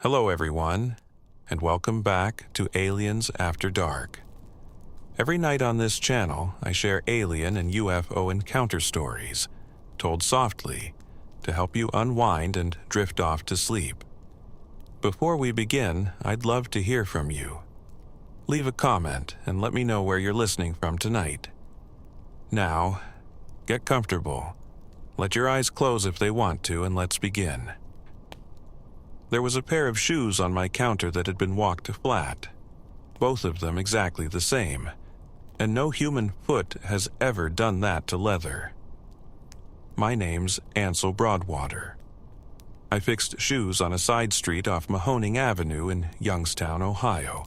Hello everyone, and welcome back to Aliens After Dark. Every night on this channel, I share alien and UFO encounter stories, told softly, to help you unwind and drift off to sleep. Before we begin, I'd love to hear from you. Leave a comment and let me know where you're listening from tonight. Now, get comfortable. Let your eyes close if they want to, and let's begin. There was a pair of shoes on my counter that had been walked flat, both of them exactly the same, and no human foot has ever done that to leather. My name's Ansel Broadwater. I fixed shoes on a side street off Mahoning Avenue in Youngstown, Ohio,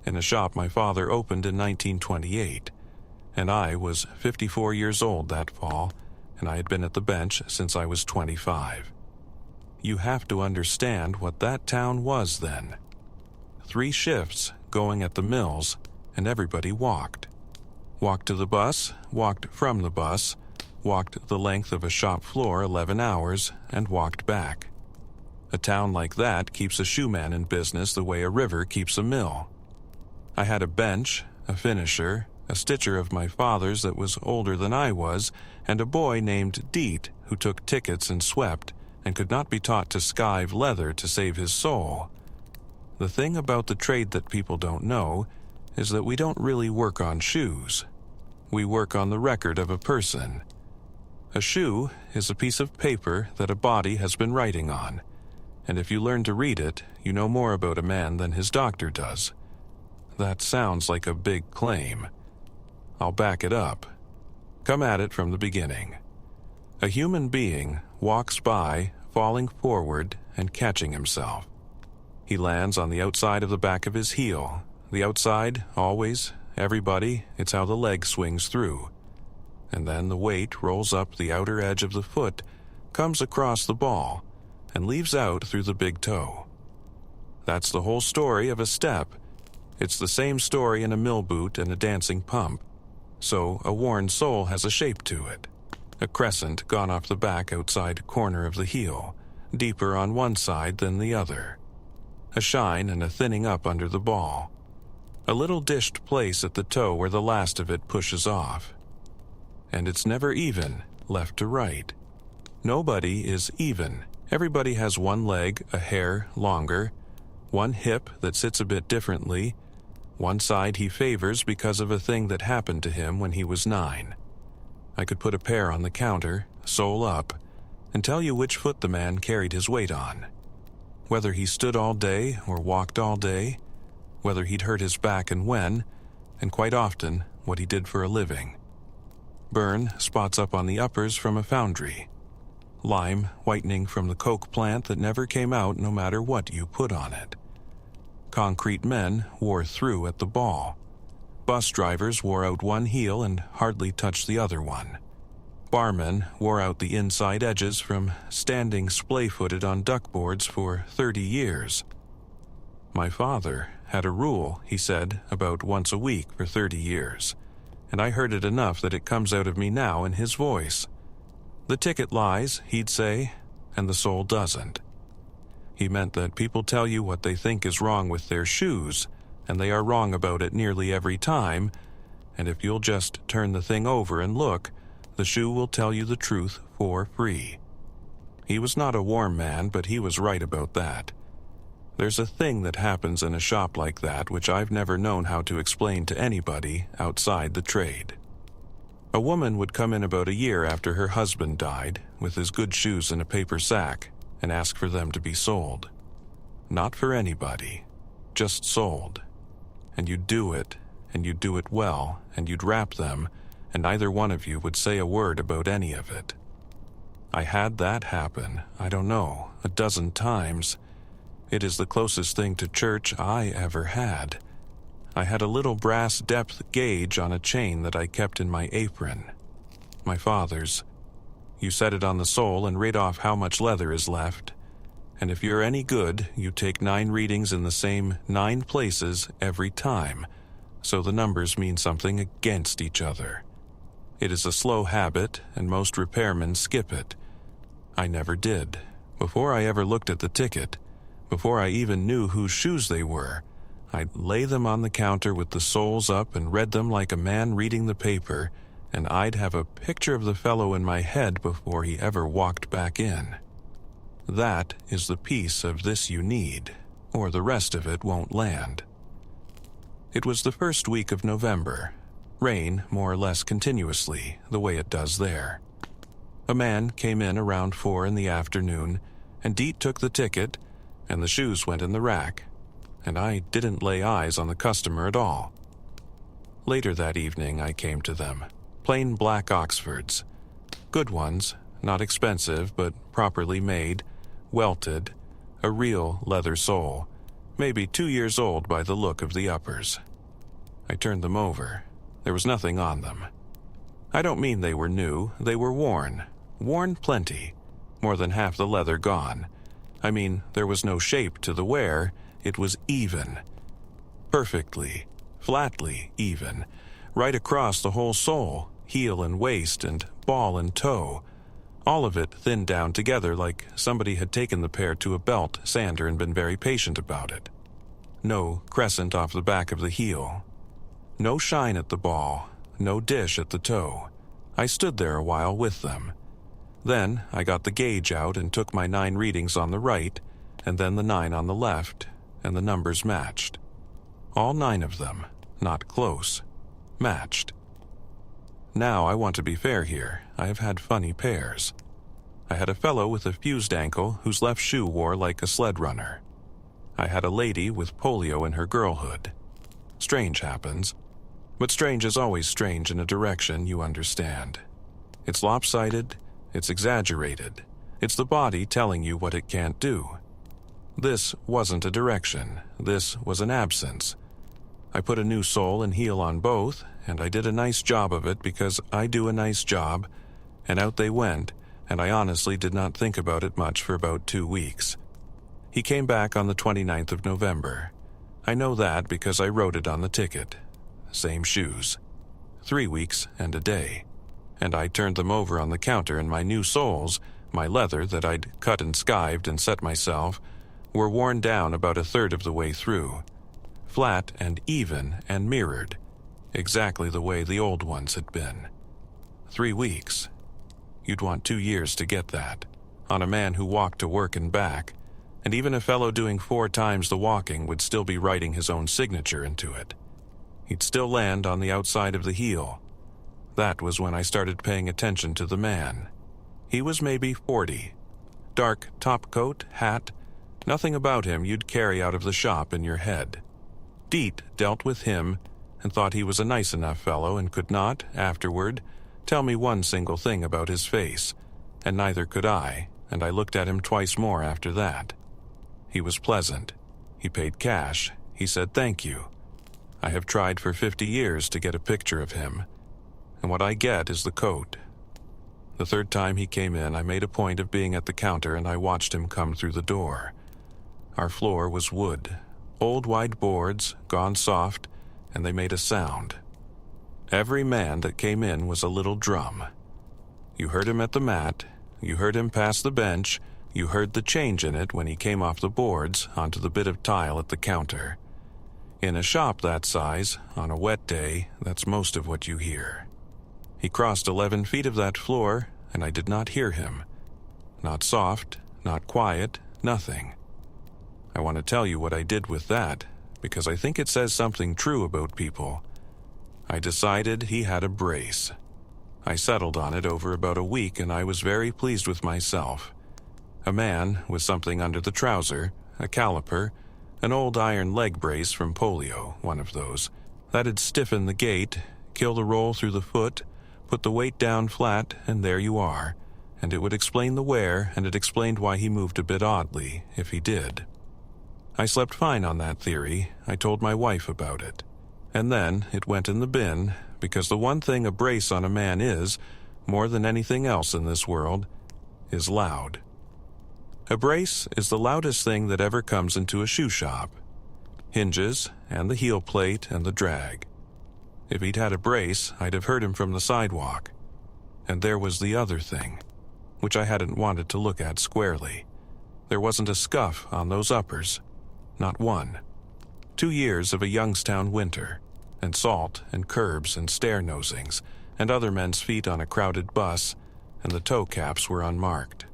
in a shop my father opened in 1928, and I was 54 years old that fall, and I had been at the bench since I was 25. You have to understand what that town was then. 3 shifts going at the mills, and everybody walked. Walked to the bus, walked from the bus, walked the length of a shop floor 11 hours, and walked back. A town like that keeps a shoeman in business the way a river keeps a mill. I had a bench, a finisher, a stitcher of my father's that was older than I was, and a boy named Deet who took tickets and swept, and could not be taught to skive leather to save his soul. The thing about the trade that people don't know is that we don't really work on shoes. We work on the record of a person. A shoe is a piece of paper that a body has been writing on, and if you learn to read it, you know more about a man than his doctor does. That sounds like a big claim. I'll back it up. Come at it from the beginning. A human being walks by, falling forward and catching himself. He lands on the outside of the back of his heel. The outside, always, everybody, it's how the leg swings through. And then the weight rolls up the outer edge of the foot, comes across the ball, and leaves out through the big toe. That's the whole story of a step. It's the same story in a mill boot and a dancing pump. So a worn sole has a shape to it. A crescent gone off the back outside corner of the heel, deeper on one side than the other. A shine and a thinning up under the ball. A little dished place at the toe where the last of it pushes off. And it's never even, left to right. Nobody is even. Everybody has one leg a hair longer, one hip that sits a bit differently, one side he favors because of a thing that happened to him when he was 9. I could put a pair on the counter, sole up, and tell you which foot the man carried his weight on. Whether he stood all day or walked all day, whether he'd hurt his back and when, and quite often what he did for a living. Burn spots up on the uppers from a foundry. Lime whitening from the coke plant that never came out no matter what you put on it. Concrete men wore through at the ball. Bus drivers wore out one heel and hardly touched the other one. Barmen wore out the inside edges from standing splay-footed on duckboards for 30 years. My father had a rule, he said, about once a week for 30 years, and I heard it enough that it comes out of me now in his voice. The ticket lies, he'd say, and the soul doesn't. He meant that people tell you what they think is wrong with their shoes, and they are wrong about it nearly every time, and if you'll just turn the thing over and look, the shoe will tell you the truth for free. He was not a warm man, but he was right about that. There's a thing that happens in a shop like that which I've never known how to explain to anybody outside the trade. A woman would come in about a year after her husband died, with his good shoes in a paper sack, and ask for them to be sold. Not for anybody, just sold. And you'd do it, and you'd do it well, and you'd wrap them, and neither one of you would say a word about any of it. I had that happen, I don't know, 12 times. It is the closest thing to church I ever had. I had a little brass depth gauge on a chain that I kept in my apron. My father's. You set it on the sole and read off how much leather is left. And if you're any good, you take 9 readings in the same 9 places every time, so the numbers mean something against each other. It is a slow habit, and most repairmen skip it. I never did. Before I ever looked at the ticket, Before I even knew whose shoes they were, I'd lay them on the counter with the soles up and read them like a man reading the paper, and I'd have a picture of the fellow in my head before he ever walked back in. That is the piece of this you need, or the rest of it won't land. It was the first week of November. Rain more or less continuously, the way it does there. A man came in around 4 in the afternoon, and Deet took the ticket, and the shoes went in the rack, and I didn't lay eyes on the customer at all. Later that evening I came to them, plain black Oxfords. Good ones, not expensive, but properly made, welted, a real leather sole, maybe 2 years old by the look of the uppers. I turned them over. There was nothing on them. I don't mean they were new, they were worn plenty, more than half the leather gone. I mean, there was no shape to the wear, it was even. Perfectly, flatly even, right across the whole sole, heel and waist and ball and toe. All of it thinned down together like somebody had taken the pair to a belt sander and been very patient about it. No crescent off the back of the heel. No shine at the ball, no dish at the toe. I stood there a while with them. Then I got the gauge out and took my 9 readings on the right, and then the 9 on the left, and the numbers matched. All 9 of them, not close, matched. Now I want to be fair here. I have had funny pairs. I had a fellow with a fused ankle whose left shoe wore like a sled runner. I had a lady with polio in her girlhood. Strange happens. But strange is always strange in a direction you understand. It's lopsided, it's exaggerated. It's the body telling you what it can't do. This wasn't a direction, this was an absence. I put a new sole and heel on both, and I did a nice job of it because I do a nice job, and out they went, and I honestly did not think about it much for about 2 weeks. He came back on the 29th of November. I know that because I wrote it on the ticket. Same shoes. 3 weeks and a day. And I turned them over on the counter, and my new soles, my leather that I'd cut and skived and set myself, were worn down about 1/3 of the way through. Flat and even and mirrored. Exactly the way the old ones had been. 3 weeks. You'd want 2 years to get that. On a man who walked to work and back. And even a fellow doing 4 times the walking would still be writing his own signature into it. He'd still land on the outside of the heel. That was when I started paying attention to the man. He was maybe 40. Dark topcoat, hat, nothing about him you'd carry out of the shop in your head. Deet dealt with him and thought he was a nice enough fellow and could not, afterward, tell me one single thing about his face, and neither could I, and I looked at him twice more after that. He was pleasant. He paid cash. He said thank you. I have tried for 50 years to get a picture of him, and what I get is the coat. The 3rd time he came in, I made a point of being at the counter and I watched him come through the door. Our floor was wood, old wide boards, gone soft, and they made a sound. Every man that came in was a little drum. You heard him at the mat, you heard him pass the bench, you heard the change in it when he came off the boards onto the bit of tile at the counter. In a shop that size, on a wet day, that's most of what you hear. He crossed 11 feet of that floor, and I did not hear him. Not soft, not quiet, nothing. I want to tell you what I did with that, because I think it says something true about people. I decided he had a brace. I settled on it over about a week, and I was very pleased with myself. A man with something under the trouser, a caliper, an old iron leg brace from polio, one of those. That'd stiffen the gait, kill the roll through the foot, put the weight down flat, and there you are. And it would explain the wear, and it explained why he moved a bit oddly, if he did. I slept fine on that theory. I told my wife about it. And then it went in the bin, because the one thing a brace on a man is, more than anything else in this world, is loud. A brace is the loudest thing that ever comes into a shoe shop. Hinges, and the heel plate, and the drag. If he'd had a brace, I'd have heard him from the sidewalk. And there was the other thing, which I hadn't wanted to look at squarely. There wasn't a scuff on those uppers. Not one. 2 years of a Youngstown winter, and salt and curbs and stair-nosings, and other men's feet on a crowded bus, and the toe caps were unmarked.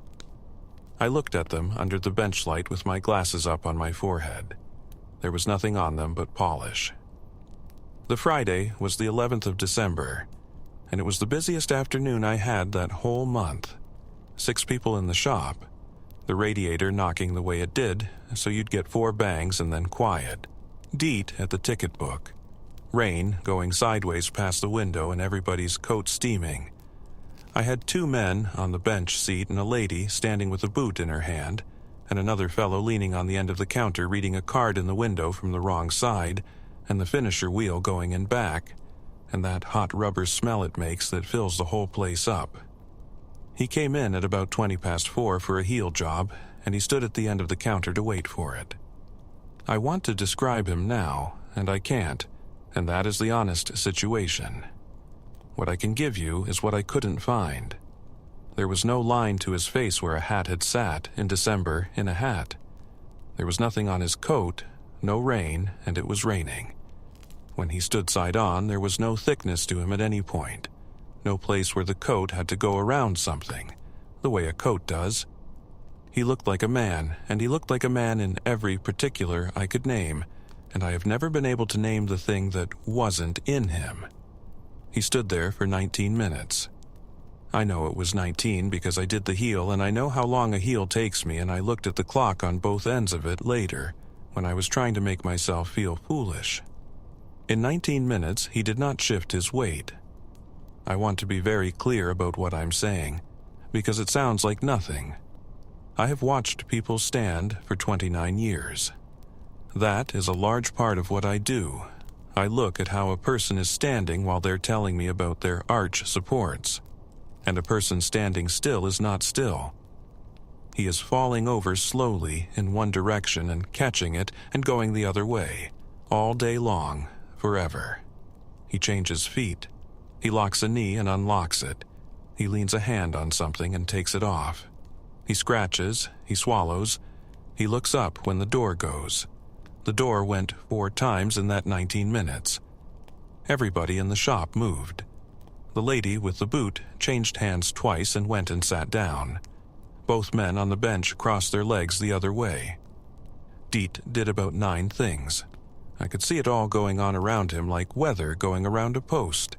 I looked at them under the bench light with my glasses up on my forehead. There was nothing on them but polish. The Friday was the 11th of December, and it was the busiest afternoon I had that whole month. 6 people in the shop, the radiator knocking the way it did, so you'd get 4 bangs and then quiet. Deet at the ticket book. Rain going sideways past the window and everybody's coat steaming. I had 2 men on the bench seat and a lady standing with a boot in her hand, and another fellow leaning on the end of the counter reading a card in the window from the wrong side, and the finisher wheel going in back, and that hot rubber smell it makes that fills the whole place up. He came in at about 4:20 for a heel job, and he stood at the end of the counter to wait for it. I want to describe him now, and I can't, and that is the honest situation. What I can give you is what I couldn't find. There was no line to his face where a hat had sat in December in a hat. There was nothing on his coat, no rain, and it was raining. When he stood side on, there was no thickness to him at any point. No place where the coat had to go around something, the way a coat does. He looked like a man, and he looked like a man in every particular I could name, and I have never been able to name the thing that wasn't in him. He stood there for 19 minutes. I know it was 19 because I did the heel, and I know how long a heel takes me, and I looked at the clock on both ends of it later, when I was trying to make myself feel foolish. In 19 minutes, he did not shift his weight. I want to be very clear about what I'm saying, because it sounds like nothing. I have watched people stand for 29 years. That is a large part of what I do. I look at how a person is standing while they're telling me about their arch supports. And a person standing still is not still. He is falling over slowly in one direction and catching it and going the other way, all day long, forever. He changes feet. He locks a knee and unlocks it. He leans a hand on something and takes it off. He scratches, he swallows. He looks up when the door goes. The door went 4 times in that 19 minutes. Everybody in the shop moved. The lady with the boot changed hands twice and went and sat down. Both men on the bench crossed their legs the other way. Deet did about 9 things. I could see it all going on around him like weather going around a post.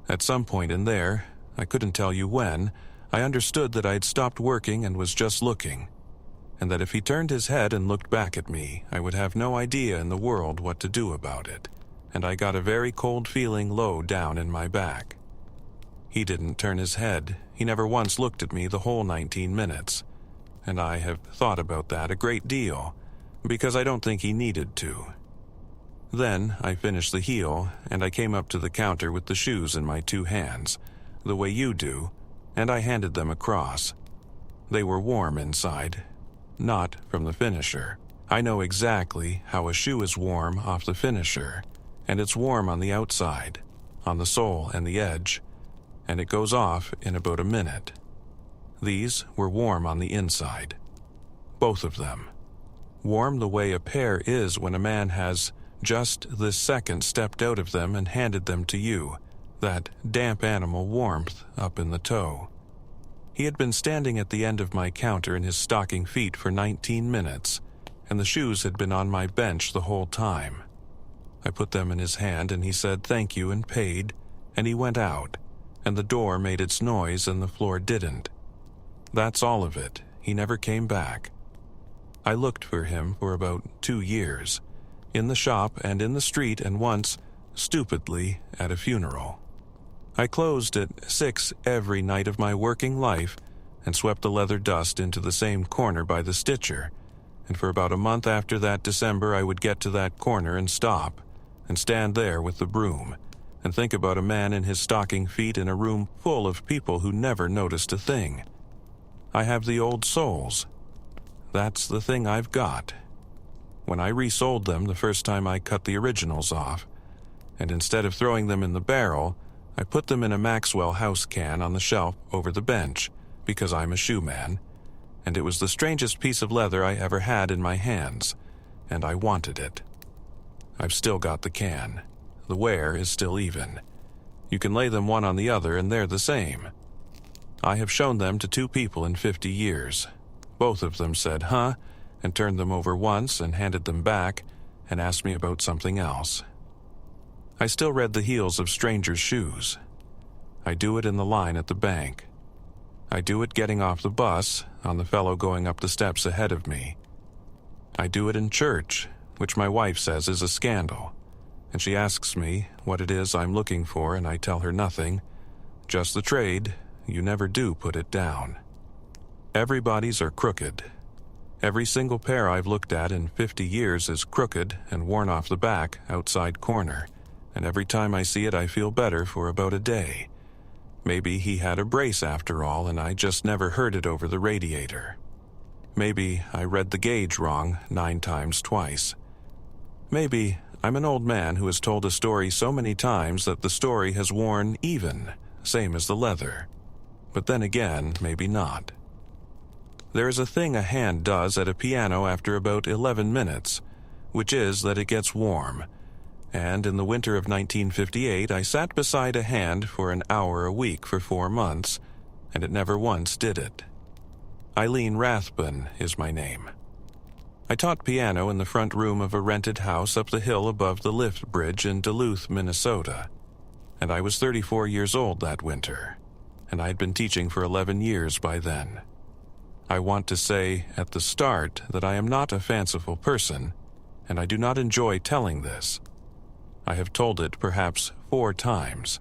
At some point in there, I couldn't tell you when, I understood that I'd stopped working and was just looking, and that if he turned his head and looked back at me, I would have no idea in the world what to do about it, and I got a very cold feeling low down in my back. He didn't turn his head. He never once looked at me the whole 19 minutes, and I have thought about that a great deal, because I don't think he needed to. Then I finished the heel, and I came up to the counter with the shoes in my 2 hands, the way you do, and I handed them across. They were warm inside, not from the finisher. I know exactly how a shoe is warm off the finisher, and it's warm on the outside, on the sole and the edge, and it goes off in about a minute. These were warm on the inside. Both of them. Warm the way a pair is when a man has just this second stepped out of them and handed them to you, that damp animal warmth up in the toe. He had been standing at the end of my counter in his stocking feet for 19 minutes, and the shoes had been on my bench the whole time. I put them in his hand and he said thank you and paid, and he went out, and the door made its noise and the floor didn't. That's all of it. He never came back. I looked for him for about 2 years, in the shop and in the street, and once, stupidly, at a funeral. I closed at 6 every night of my working life and swept the leather dust into the same corner by the stitcher, and for about a month after that December I would get to that corner and stop, and stand there with the broom, and think about a man in his stocking feet in a room full of people who never noticed a thing. I have the old soles. That's the thing I've got. When I resold them the first time I cut the originals off, and instead of throwing them in the barrel, I put them in a Maxwell house can on the shelf over the bench, because I'm a shoe man, and it was the strangest piece of leather I ever had in my hands, and I wanted it. I've still got the can. The wear is still even. You can lay them one on the other and they're the same. I have shown them to 2 people in 50 years. Both of them said, "Huh?" and turned them over once and handed them back and asked me about something else. I still read the heels of strangers' shoes. I do it in the line at the bank. I do it getting off the bus on the fellow going up the steps ahead of me. I do it in church, which my wife says is a scandal, and she asks me what it is I'm looking for, and I tell her nothing, just the trade. You never do put it down. Everybody's are crooked. Every single pair I've looked at in 50 years is crooked and worn off the back outside corner, and every time I see it I feel better for about a day. Maybe he had a brace after all and I just never heard it over the radiator. Maybe I read the gauge wrong 9 times twice. Maybe I'm an old man who has told a story so many times that the story has worn even, same as the leather. But then again, maybe not. There is a thing a hand does at a piano after about 11 minutes, which is that it gets warm. And in the winter of 1958, I sat beside a hand for an hour a week for 4 months, and it never once did it. Eileen Rathbun is my name. I taught piano in the front room of a rented house up the hill above the lift bridge in Duluth, Minnesota. And I was 34 years old that winter, and I had been teaching for 11 years by then. I want to say at the start that I am not a fanciful person, and I do not enjoy telling this. I have told it perhaps 4 times.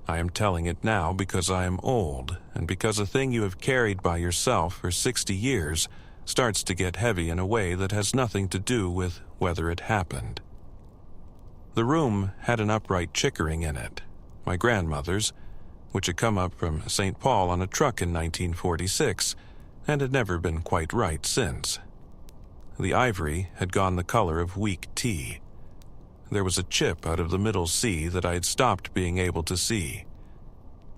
I am telling it now because I am old, and because a thing you have carried by yourself for 60 years starts to get heavy in a way that has nothing to do with whether it happened. The room had an upright Chickering in it, my grandmother's, which had come up from St. Paul on a truck in 1946, and had never been quite right since. The ivory had gone the color of weak tea. There was a chip out of the middle C that I had stopped being able to see.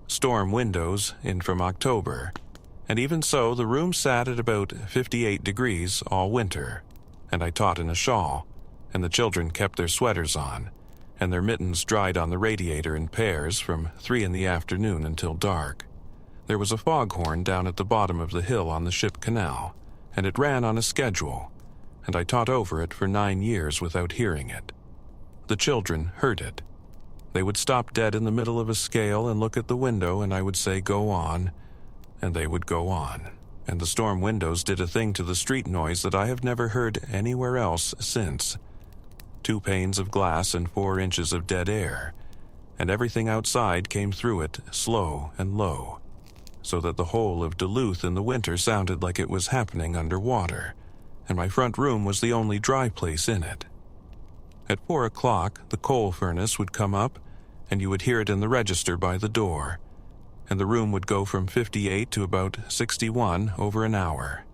Storm windows in from October, and even so the room sat at about 58 degrees all winter, and I taught in a shawl, and the children kept their sweaters on, and their mittens dried on the radiator in pairs from 3 in the afternoon until dark. There was a foghorn down at the bottom of the hill on the ship canal, and it ran on a schedule, and I taught over it for 9 years without hearing it. The children heard it. They would stop dead in the middle of a scale and look at the window, and I would say, "Go on," and they would go on, and the storm windows did a thing to the street noise that I have never heard anywhere else since. 2 panes of glass and 4 inches of dead air, and everything outside came through it slow and low, so that the whole of Duluth in the winter sounded like it was happening underwater, and my front room was the only dry place in it. At 4 o'clock, the coal furnace would come up, and you would hear it in the register by the door, and the room would go from 58 to about 61 over an hour,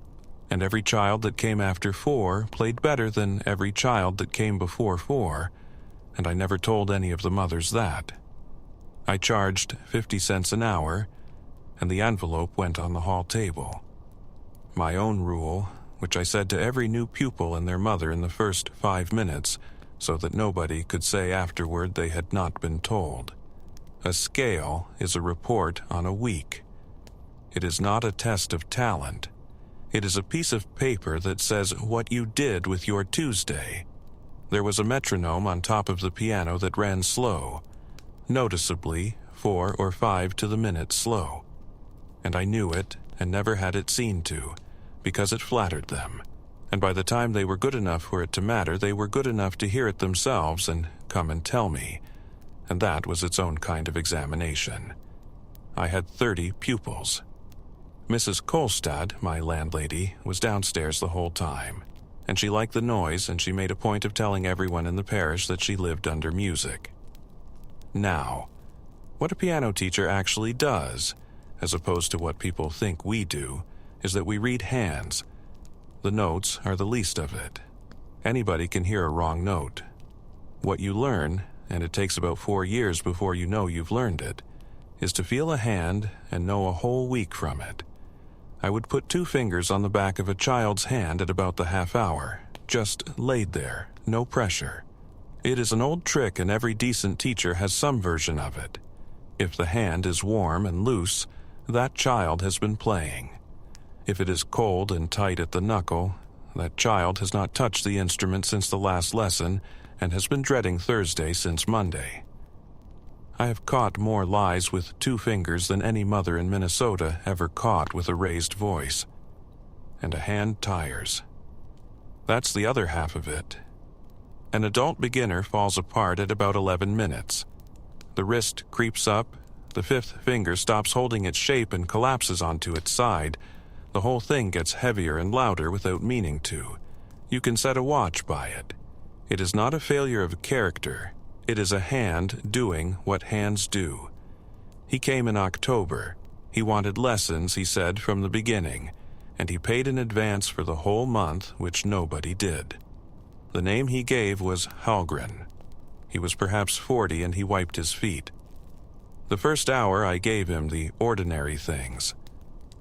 and every child that came after 4 played better than every child that came before 4, and I never told any of the mothers that. I charged 50 cents an hour, and the envelope went on the hall table. My own rule, which I said to every new pupil and their mother in the first 5 minutes, so that nobody could say afterward they had not been told. A scale is a report on a week. It is not a test of talent. It is a piece of paper that says what you did with your Tuesday. There was a metronome on top of the piano that ran slow, noticeably 4 or 5 to the minute slow. And I knew it and never had it seen to, because it flattered them. And by the time they were good enough for it to matter, they were good enough to hear it themselves and come and tell me. And that was its own kind of examination. I had 30 pupils. Mrs. Kolstad, my landlady, was downstairs the whole time, and she liked the noise, and she made a point of telling everyone in the parish that she lived under music. Now, what a piano teacher actually does, as opposed to what people think we do, is that we read hands. The notes are the least of it. Anybody can hear a wrong note. What you learn, and it takes about 4 years before you know you've learned it, is to feel a hand and know a whole week from it. I would put 2 fingers on the back of a child's hand at about the half hour, just laid there, no pressure. It is an old trick and every decent teacher has some version of it. If the hand is warm and loose, that child has been playing. If it is cold and tight at the knuckle, that child has not touched the instrument since the last lesson and has been dreading Thursday since Monday. I have caught more lies with 2 fingers than any mother in Minnesota ever caught with a raised voice. And a hand tires. That's the other half of it. An adult beginner falls apart at about 11 minutes. The wrist creeps up, the 5th finger stops holding its shape and collapses onto its side. The whole thing gets heavier and louder without meaning to. You can set a watch by it. It is not a failure of character. It is a hand doing what hands do. He came in October. He wanted lessons, he said, from the beginning, and he paid in advance for the whole month, which nobody did. The name he gave was Hallgren. He was perhaps 40 and he wiped his feet. The first hour I gave him the ordinary things.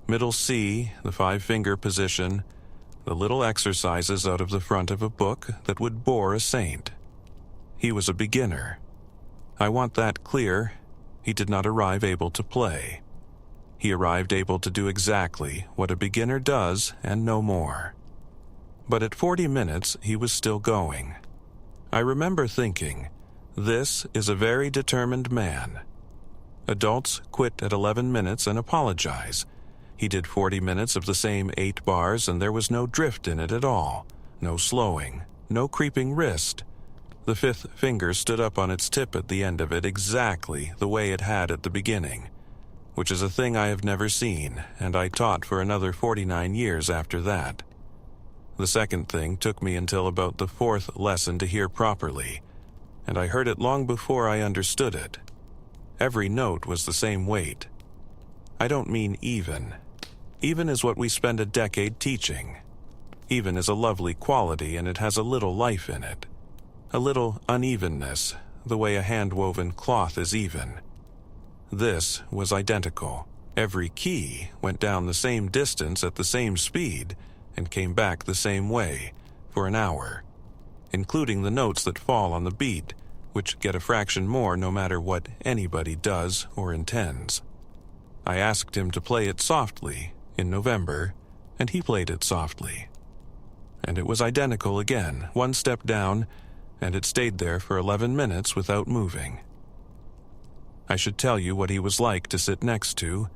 Middle C, the 5-finger position, the little exercises out of the front of a book that would bore a saint. He was a beginner. I want that clear. He did not arrive able to play. He arrived able to do exactly what a beginner does and no more. But at 40 minutes, he was still going. I remember thinking, this is a very determined man. Adults quit at 11 minutes and apologize. He did 40 minutes of the same 8 bars and there was no drift in it at all, no slowing, no creeping wrist. The 5th finger stood up on its tip at the end of it exactly the way it had at the beginning, which is a thing I have never seen, and I taught for another 49 years after that. The second thing took me until about the 4th lesson to hear properly, and I heard it long before I understood it. Every note was the same weight. I don't mean even. Even is what we spend a decade teaching. Even is a lovely quality and it has a little life in it. A little unevenness, the way a hand-woven cloth is even. This was identical. Every key went down the same distance at the same speed and came back the same way for an hour, including the notes that fall on the beat, which get a fraction more no matter what anybody does or intends. I asked him to play it softly in November, and he played it softly. And it was identical again, 1 step down, and it stayed there for 11 minutes without moving. I should tell you what he was like to sit next to,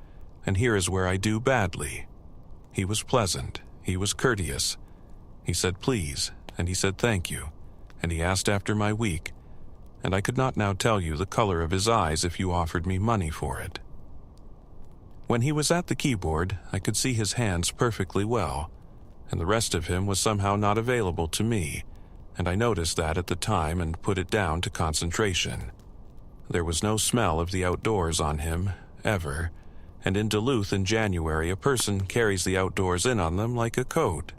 and here is where I do badly. He was pleasant, he was courteous. He said please, and he said thank you, and he asked after my week, and I could not now tell you the color of his eyes if you offered me money for it. When he was at the keyboard, I could see his hands perfectly well, and the rest of him was somehow not available to me, and I noticed that at the time and put it down to concentration. There was no smell of the outdoors on him, ever, and in Duluth in January a person carries the outdoors in on them like a coat.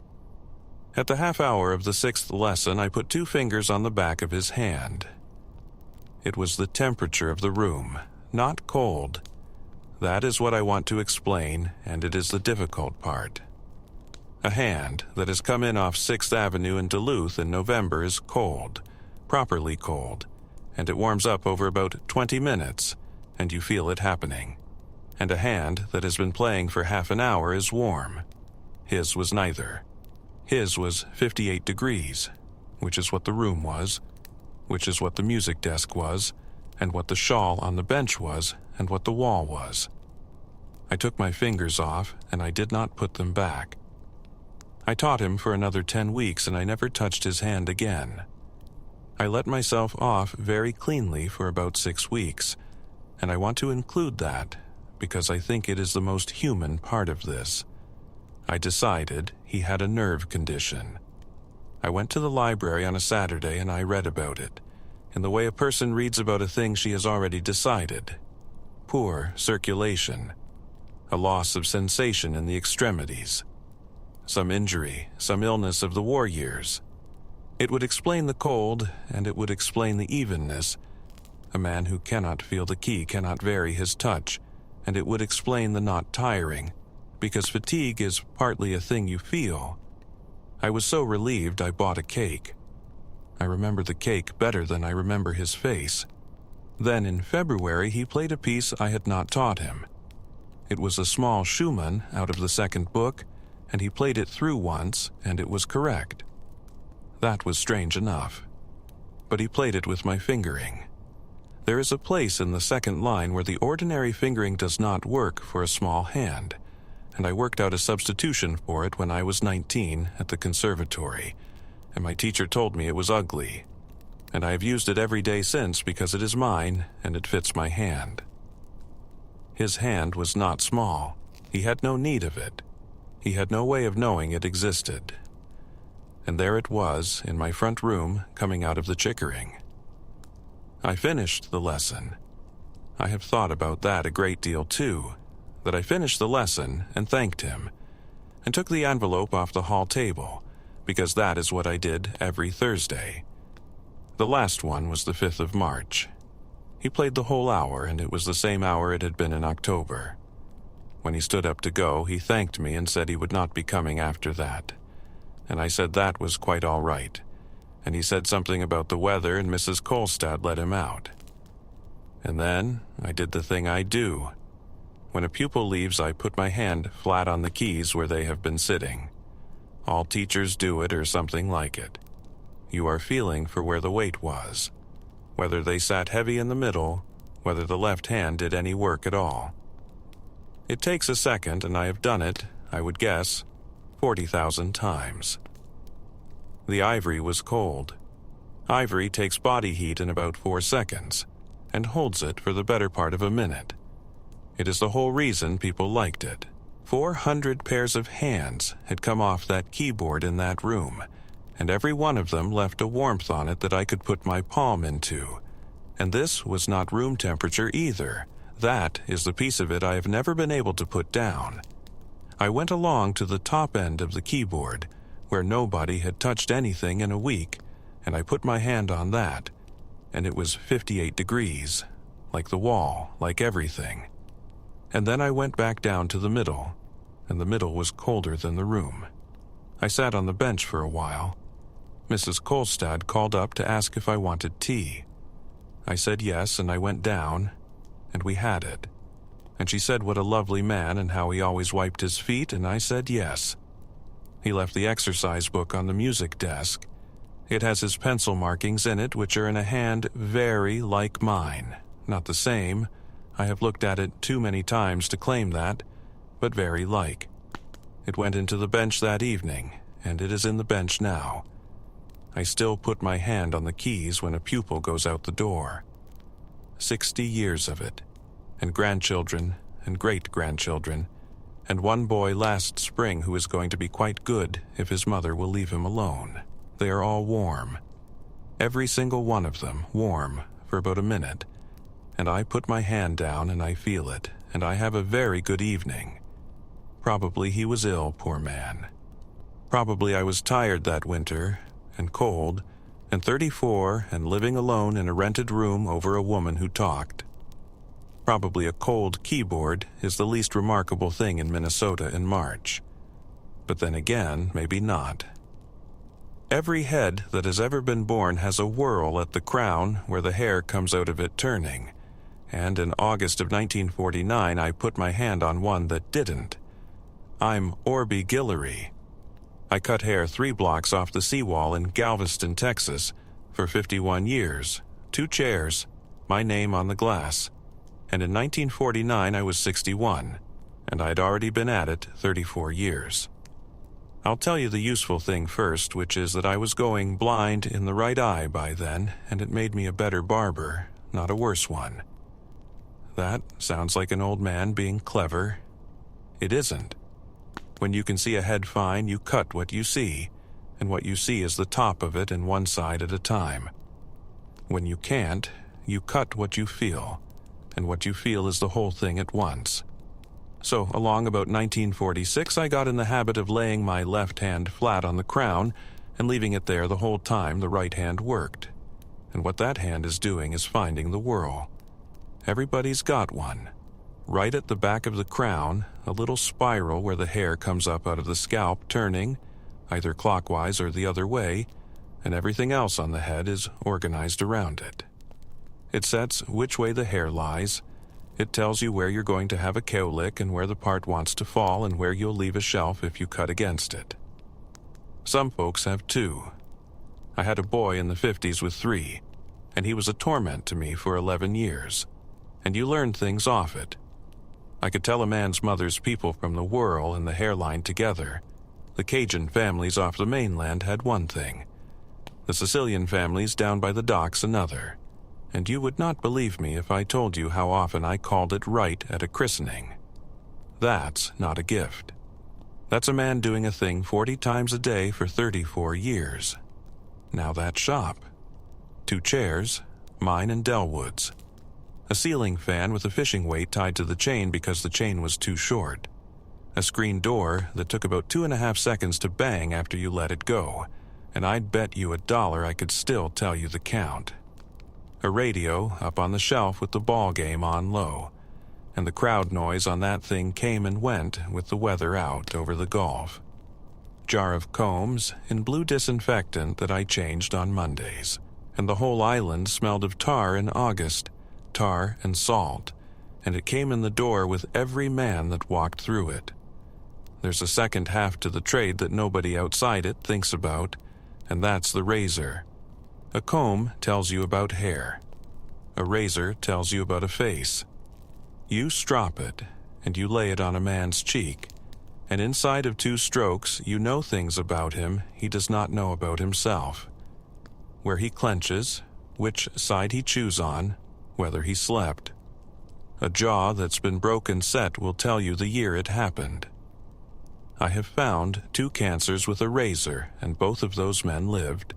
At the half hour of the 6th lesson, I put 2 fingers on the back of his hand. It was the temperature of the room, not cold. That is what I want to explain, and it is the difficult part. A hand that has come in off 6th Avenue in Duluth in November is cold, properly cold, and it warms up over about 20 minutes, and you feel it happening. And a hand that has been playing for half an hour is warm. His was neither. His was 58 degrees, which is what the room was, which is what the music desk was, and what the shawl on the bench was, and what the wall was. I took my fingers off, and I did not put them back. I taught him for another 10 weeks, and I never touched his hand again. I let myself off very cleanly for about 6 weeks, and I want to include that because I think it is the most human part of this. I decided he had a nerve condition. I went to the library on a Saturday and I read about it, in the way a person reads about a thing she has already decided. Poor circulation, a loss of sensation in the extremities, some injury, some illness of the war years. It would explain the cold, and it would explain the evenness. A man who cannot feel the key cannot vary his touch, and it would explain the not tiring, because fatigue is partly a thing you feel. I was so relieved I bought a cake. I remember the cake better than I remember his face. Then in February he played a piece I had not taught him. It was a small Schumann out of the second book, and he played it through once, and it was correct. That was strange enough. But he played it with my fingering. There is a place in the second line where the ordinary fingering does not work for a small hand, and I worked out a substitution for it when I was 19 at the conservatory, and my teacher told me it was ugly, and I have used it every day since because it is mine and it fits my hand. His hand was not small. He had no need of it. He had no way of knowing it existed. And there it was in my front room coming out of the chickering. I finished the lesson. I have thought about that a great deal too, that I finished the lesson and thanked him, and took the envelope off the hall table, because that is what I did every Thursday. The last one was the 5th of March. He played the whole hour, and it was the same hour it had been in October. When he stood up to go, he thanked me and said he would not be coming after that. And I said that was quite all right. And he said something about the weather, and Mrs. Kolstad let him out. And then I did the thing I do. When a pupil leaves, I put my hand flat on the keys where they have been sitting. All teachers do it or something like it. You are feeling for where the weight was, whether they sat heavy in the middle, whether the left hand did any work at all. It takes a second, and I have done it, I would guess, 40,000 times. The ivory was cold. Ivory takes body heat in about 4 seconds, and holds it for the better part of a minute. It is the whole reason people liked it. 400 pairs of hands had come off that keyboard in that room, and every one of them left a warmth on it that I could put my palm into. And this was not room temperature either. That is the piece of it I have never been able to put down. I went along to the top end of the keyboard, where nobody had touched anything in a week, and I put my hand on that, and it was 58 degrees, like the wall, like everything. And then I went back down to the middle, and the middle was colder than the room. I sat on the bench for a while. Mrs. Kolstad called up to ask if I wanted tea. I said yes, and I went down, and we had it. And she said what a lovely man and how he always wiped his feet, and I said yes. He left the exercise book on the music desk. It has his pencil markings in it, which are in a hand very like mine. Not the same. I have looked at it too many times to claim that, but very like. It went into the bench that evening, and it is in the bench now. I still put my hand on the keys when a pupil goes out the door. 60 years of it, and grandchildren and great-grandchildren, and one boy last spring who is going to be quite good if his mother will leave him alone. They are all warm. Every single one of them warm for about a minute, and I put my hand down and I feel it, and I have a very good evening. Probably he was ill, poor man. Probably I was tired that winter, and cold, and 34, and living alone in a rented room over a woman who talked. Probably a cold keyboard is the least remarkable thing in Minnesota in March. But then again, maybe not. Every head that has ever been born has a whorl at the crown where the hair comes out of it turning, and in August of 1949 I put my hand on one that didn't. I'm Orby Guillory. I cut hair 3 blocks off the seawall in Galveston, Texas, for 51 years, 2 chairs, my name on the glass. And in 1949 I was 61, and I'd already been at it 34 years. I'll tell you the useful thing first, which is that I was going blind in the right eye by then, and it made me a better barber, not a worse one. That sounds like an old man being clever. It isn't. When you can see a head fine, you cut what you see, and what you see is the top of it and one side at a time. When you can't, you cut what you feel, and what you feel is the whole thing at once. So, along about 1946, I got in the habit of laying my left hand flat on the crown and leaving it there the whole time the right hand worked. And what that hand is doing is finding the whorl. Everybody's got one. Right at the back of the crown, a little spiral where the hair comes up out of the scalp, turning, either clockwise or the other way, and everything else on the head is organized around it. It sets which way the hair lies. It tells you where you're going to have a cowlick and where the part wants to fall and where you'll leave a shelf if you cut against it. Some folks have 2. I had a boy in the 50s with 3, and he was a torment to me for 11 years. And you learn things off it. I could tell a man's mother's people from the whirl and the hairline together. The Cajun families off the mainland had one thing. The Sicilian families down by the docks another. And you would not believe me if I told you how often I called it right at a christening. That's not a gift. That's a man doing a thing 40 times a day for 34 years. Now that shop. 2 chairs, mine and Delwood's. A ceiling fan with a fishing weight tied to the chain because the chain was too short. A screen door that took about 2.5 seconds to bang after you let it go, and I'd bet you $1 I could still tell you the count. A radio up on the shelf with the ball game on low, and the crowd noise on that thing came and went with the weather out over the Gulf. Jar of combs and blue disinfectant that I changed on Mondays, and the whole island smelled of tar in August, tar and salt, and it came in the door with every man that walked through it. There's a second half to the trade that nobody outside it thinks about, and that's the razor. A comb tells you about hair. A razor tells you about a face. You strop it, and you lay it on a man's cheek, and inside of 2 strokes you know things about him he does not know about himself. Where he clenches, which side he chews on, whether he slept. A jaw that's been broken set will tell you the year it happened. I have found 2 cancers with a razor, and both of those men lived.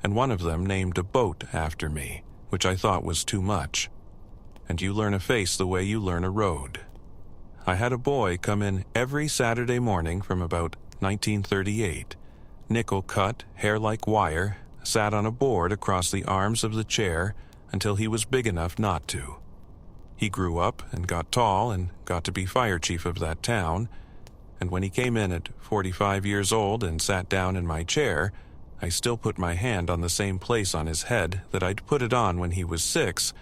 And one of them named a boat after me, which I thought was too much. And you learn a face the way you learn a road. I had a boy come in every Saturday morning from about 1938, nickel cut, hair like wire, sat on a board across the arms of the chair until he was big enough not to. He grew up and got tall and got to be fire chief of that town, and when he came in at 45 years old and sat down in my chair, I still put my hand on the same place on his head that I'd put it on when he was 6,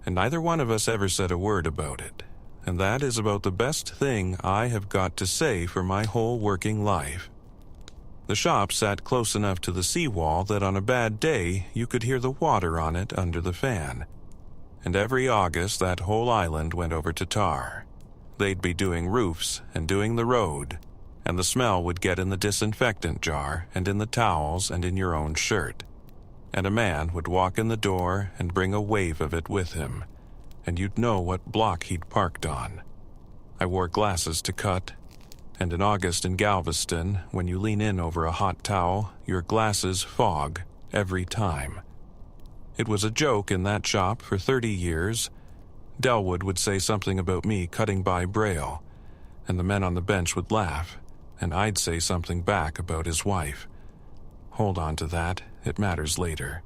and neither one of us ever said a word about it. And that is about the best thing I have got to say for my whole working life. The shop sat close enough to the seawall that on a bad day you could hear the water on it under the fan. And every August that whole island went over to tar. They'd be doing roofs and doing the road, and the smell would get in the disinfectant jar and in the towels and in your own shirt. And a man would walk in the door and bring a wave of it with him, and you'd know what block he'd parked on. I wore glasses to cut, and in August in Galveston, when you lean in over a hot towel, your glasses fog every time. It was a joke in that shop for 30 years. Delwood would say something about me cutting by Braille, and the men on the bench would laugh, and I'd say something back about his wife. Hold on to that, it matters later.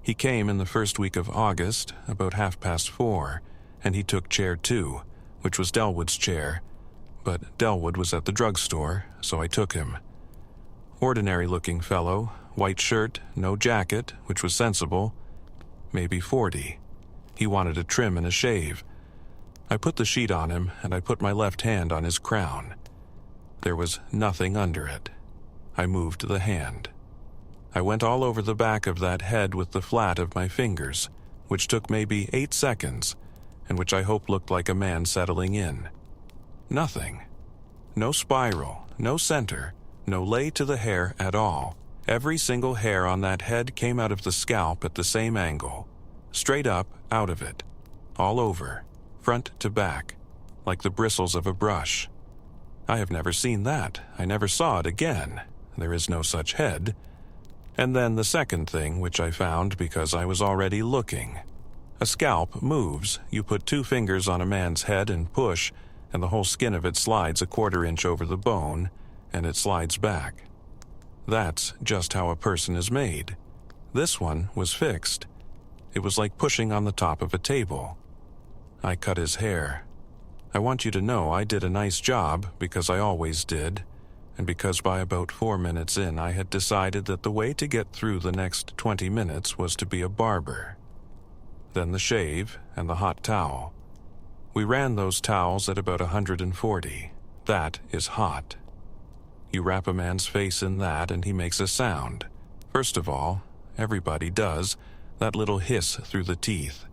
He came in the first week of August, about 4:30, and he took chair 2, which was Delwood's chair, but Delwood was at the drugstore, so I took him. Ordinary-looking fellow, white shirt, no jacket, which was sensible, maybe 40. He wanted a trim and a shave. I put the sheet on him, and I put my left hand on his crown. There was nothing under it. I moved the hand. I went all over the back of that head with the flat of my fingers, which took maybe 8 seconds, and which I hope looked like a man settling in. Nothing. No spiral, no center, no lay to the hair at all. Every single hair on that head came out of the scalp at the same angle. Straight up, out of it. All over, front to back, like the bristles of a brush. I have never seen that. I never saw it again. There is no such head. And then the second thing, which I found because I was already looking. A scalp moves. You put 2 fingers on a man's head and push, and the whole skin of it slides a 1/4 inch over the bone, and it slides back. That's just how a person is made. This one was fixed. It was like pushing on the top of a table. I cut his hair. I want you to know I did a nice job because I always did, and because by about 4 minutes in I had decided that the way to get through the next 20 minutes was to be a barber. Then the shave and the hot towel. We ran those towels at about 140. That is hot. You wrap a man's face in that and he makes a sound. First of all, everybody does, that little hiss through the teeth.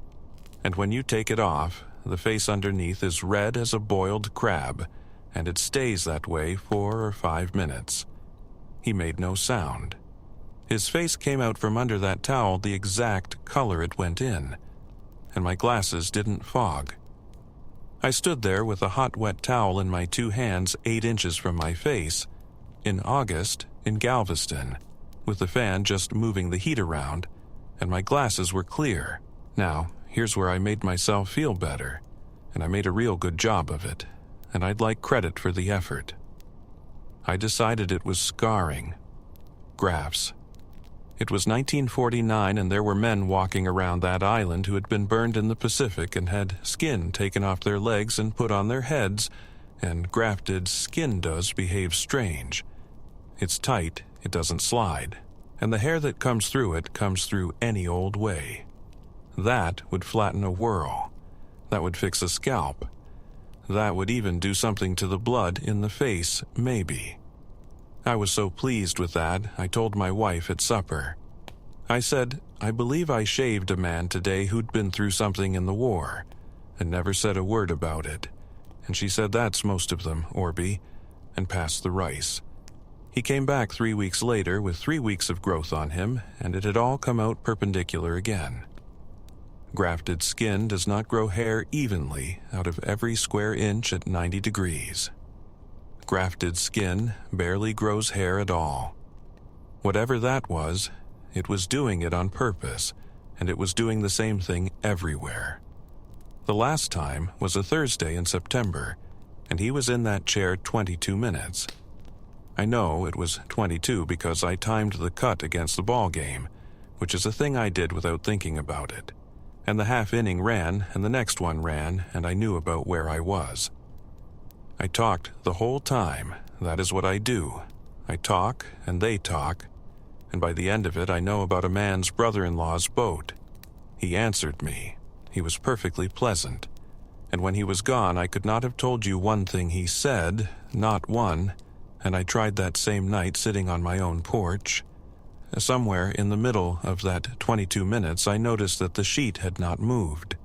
And when you take it off, the face underneath is red as a boiled crab, and it stays that way 4 or 5 minutes. He made no sound. His face came out from under that towel the exact color it went in, and my glasses didn't fog. I stood there with a hot wet towel in my 2 hands 8 inches from my face, in August in Galveston, with the fan just moving the heat around, and my glasses were clear. Now, here's where I made myself feel better, and I made a real good job of it, and I'd like credit for the effort. I decided it was scarring. Grafts. It was 1949 and there were men walking around that island who had been burned in the Pacific and had skin taken off their legs and put on their heads, and grafted skin does behave strange. It's tight, it doesn't slide, and the hair that comes through any old way. That would flatten a whirl. That would fix a scalp. That would even do something to the blood in the face, maybe. I was so pleased with that, I told my wife at supper. I said, I believe I shaved a man today who'd been through something in the war, and never said a word about it. And she said, that's most of them, Orby, and passed the rice. He came back 3 weeks later with 3 weeks of growth on him, and it had all come out perpendicular again. Grafted skin does not grow hair evenly out of every square inch at 90 degrees. Grafted skin barely grows hair at all. Whatever that was, it was doing it on purpose, and it was doing the same thing everywhere. The last time was a Thursday in September, and he was in that chair 22 minutes. I know it was 22 because I timed the cut against the ball game, which is a thing I did without thinking about it. And the half inning ran, and the next one ran, and I knew about where I was. I talked the whole time. That is what I do. I talk, and they talk, and by the end of it I know about a man's brother-in-law's boat. He answered me. He was perfectly pleasant. And when he was gone, I could not have told you one thing he said, not one, and I tried that same night sitting on my own porch. Somewhere in the middle of that 22 minutes, I noticed that the sheet had not moved.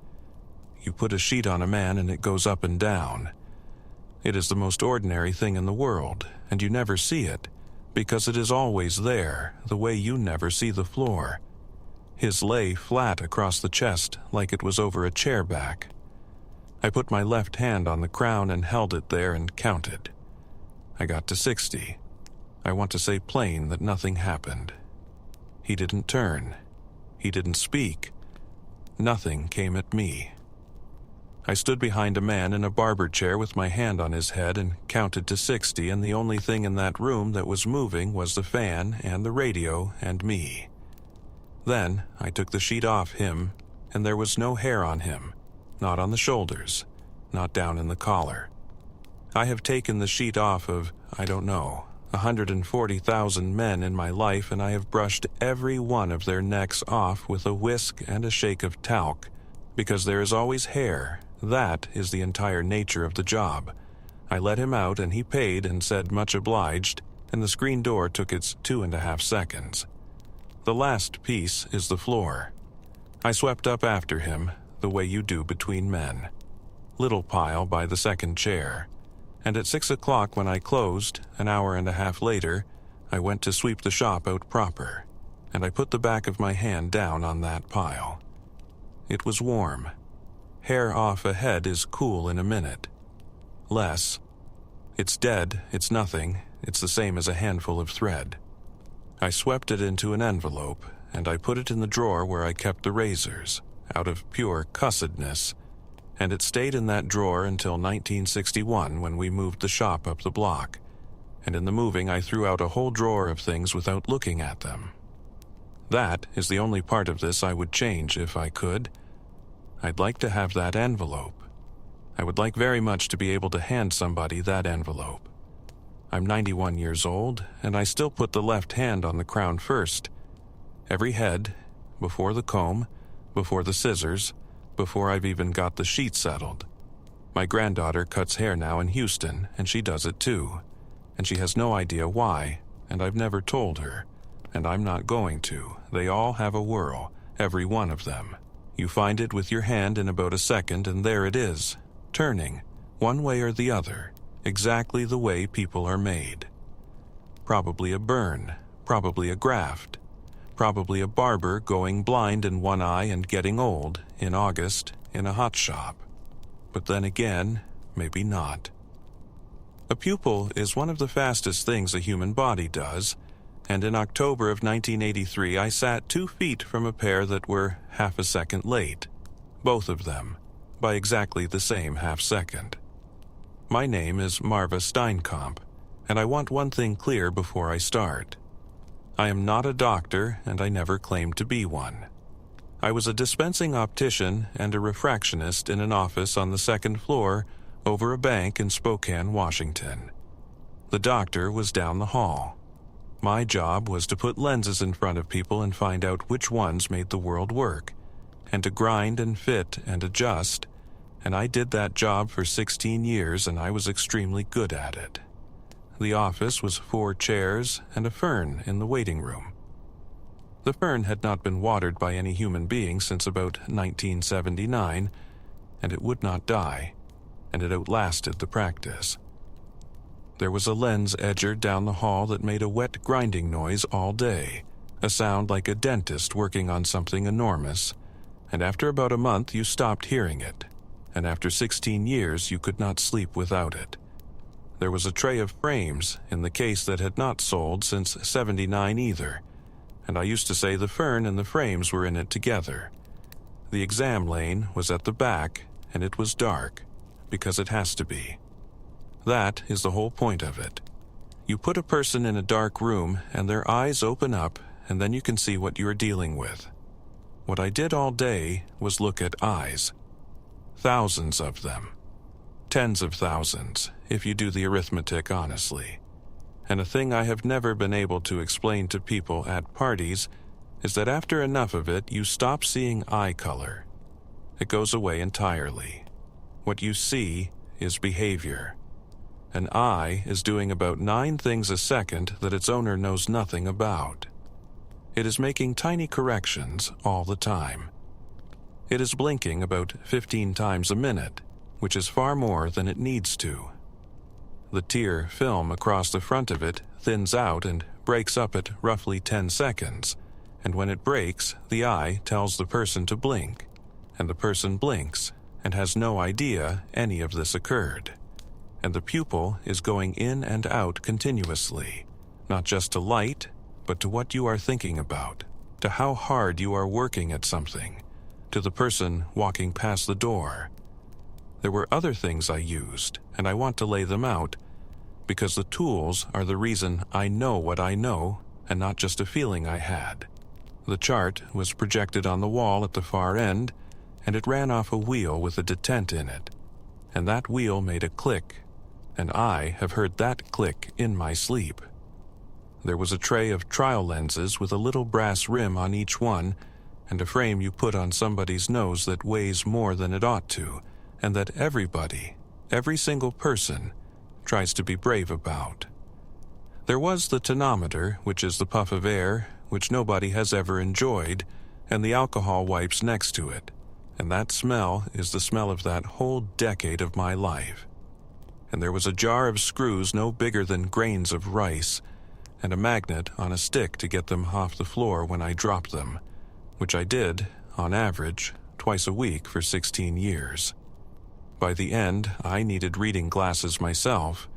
You put a sheet on a man and it goes up and down. It is the most ordinary thing in the world, and you never see it, because it is always there, the way you never see the floor. His lay flat across the chest like it was over a chair back. I put my left hand on the crown and held it there and counted. I got to 60. I want to say plain that nothing happened. He didn't turn. He didn't speak. Nothing came at me. I stood behind a man in a barber chair with my hand on his head and counted to 60, and the only thing in that room that was moving was the fan and the radio and me. Then I took the sheet off him, and there was no hair on him, not on the shoulders, not down in the collar. I have taken the sheet off of, 140,000 men in my life, and I have brushed every one of their necks off with a whisk and a shake of talc, because there is always hair. That is the entire nature of the job. I let him out, and he paid and said much obliged, and the screen door took its 2.5 seconds. The last piece is the floor. I swept up after him, the way you do between men. Little pile by the second chair. And at 6 o'clock when I closed, an hour and a half later, I went to sweep the shop out proper, and I put the back of my hand down on that pile. It was warm. Hair off a head is cool in a minute. Less. It's dead, it's nothing, it's the same as a handful of thread. I swept it into an envelope, and I put it in the drawer where I kept the razors, out of pure cussedness, and it stayed in that drawer until 1961 when we moved the shop up the block, and in the moving I threw out a whole drawer of things without looking at them. That is the only part of this I would change if I could. I'd like to have that envelope. I would like very much to be able to hand somebody that envelope. I'm 91 years old, and I still put the left hand on the crown first. Every head, before the comb, before the scissors, before I've even got the sheet settled. My granddaughter cuts hair now in Houston, and she does it too. And she has no idea why, and I've never told her. And I'm not going to. They all have a whirl, every one of them. You find it with your hand in about a second, and there it is, turning, one way or the other, exactly the way people are made. Probably a burn, probably a graft, probably a barber going blind in one eye and getting old, in August, in a hot shop. But then again, maybe not. A pupil is one of the fastest things a human body does, and in October of 1983 I sat 2 feet from a pair that were half a second late, both of them, by exactly the same half-second. My name is Marva Steinkamp, and I want one thing clear before I start. I am not a doctor, and I never claimed to be one. I was a dispensing optician and a refractionist in an office on the 2nd floor over a bank in Spokane, Washington. The doctor was down the hall. My job was to put lenses in front of people and find out which ones made the world work, and to grind and fit and adjust, and I did that job for 16 years, and I was extremely good at it. The office was 4 chairs and a fern in the waiting room. The fern had not been watered by any human being since about 1979, and it would not die, and it outlasted the practice. There was a lens edger down the hall that made a wet grinding noise all day, a sound like a dentist working on something enormous, and after about a month you stopped hearing it, and after 16 years you could not sleep without it. There was a tray of frames in the case that had not sold since '79 either, and I used to say the fern and the frames were in it together. The exam lane was at the back, and it was dark, because it has to be. That is the whole point of it. You put a person in a dark room, and their eyes open up, and then you can see what you are dealing with. What I did all day was look at eyes. Thousands of them. Tens of thousands, if you do the arithmetic honestly. And a thing I have never been able to explain to people at parties is that after enough of it, you stop seeing eye color. It goes away entirely. What you see is behavior. An eye is doing about 9 things a second that its owner knows nothing about. It is making tiny corrections all the time. It is blinking about 15 times a minute, which is far more than it needs to. The tear film across the front of it thins out and breaks up at roughly 10 seconds, and when it breaks, the eye tells the person to blink, and the person blinks and has no idea any of this occurred. And the pupil is going in and out continuously, not just to light, but to what you are thinking about, to how hard you are working at something, to the person walking past the door. There were other things I used, and I want to lay them out, because the tools are the reason I know what I know, and not just a feeling I had. The chart was projected on the wall at the far end, and it ran off a wheel with a detent in it, and that wheel made a click, and I have heard that click in my sleep. There was a tray of trial lenses with a little brass rim on each one, and a frame you put on somebody's nose that weighs more than it ought to, and that everybody, every single person, tries to be brave about. There was the tonometer, which is the puff of air, which nobody has ever enjoyed, and the alcohol wipes next to it, and that smell is the smell of that whole decade of my life. And there was a jar of screws no bigger than grains of rice, and a magnet on a stick to get them off the floor when I dropped them, which I did, on average, twice a week for 16 years. By the end, I needed reading glasses myself,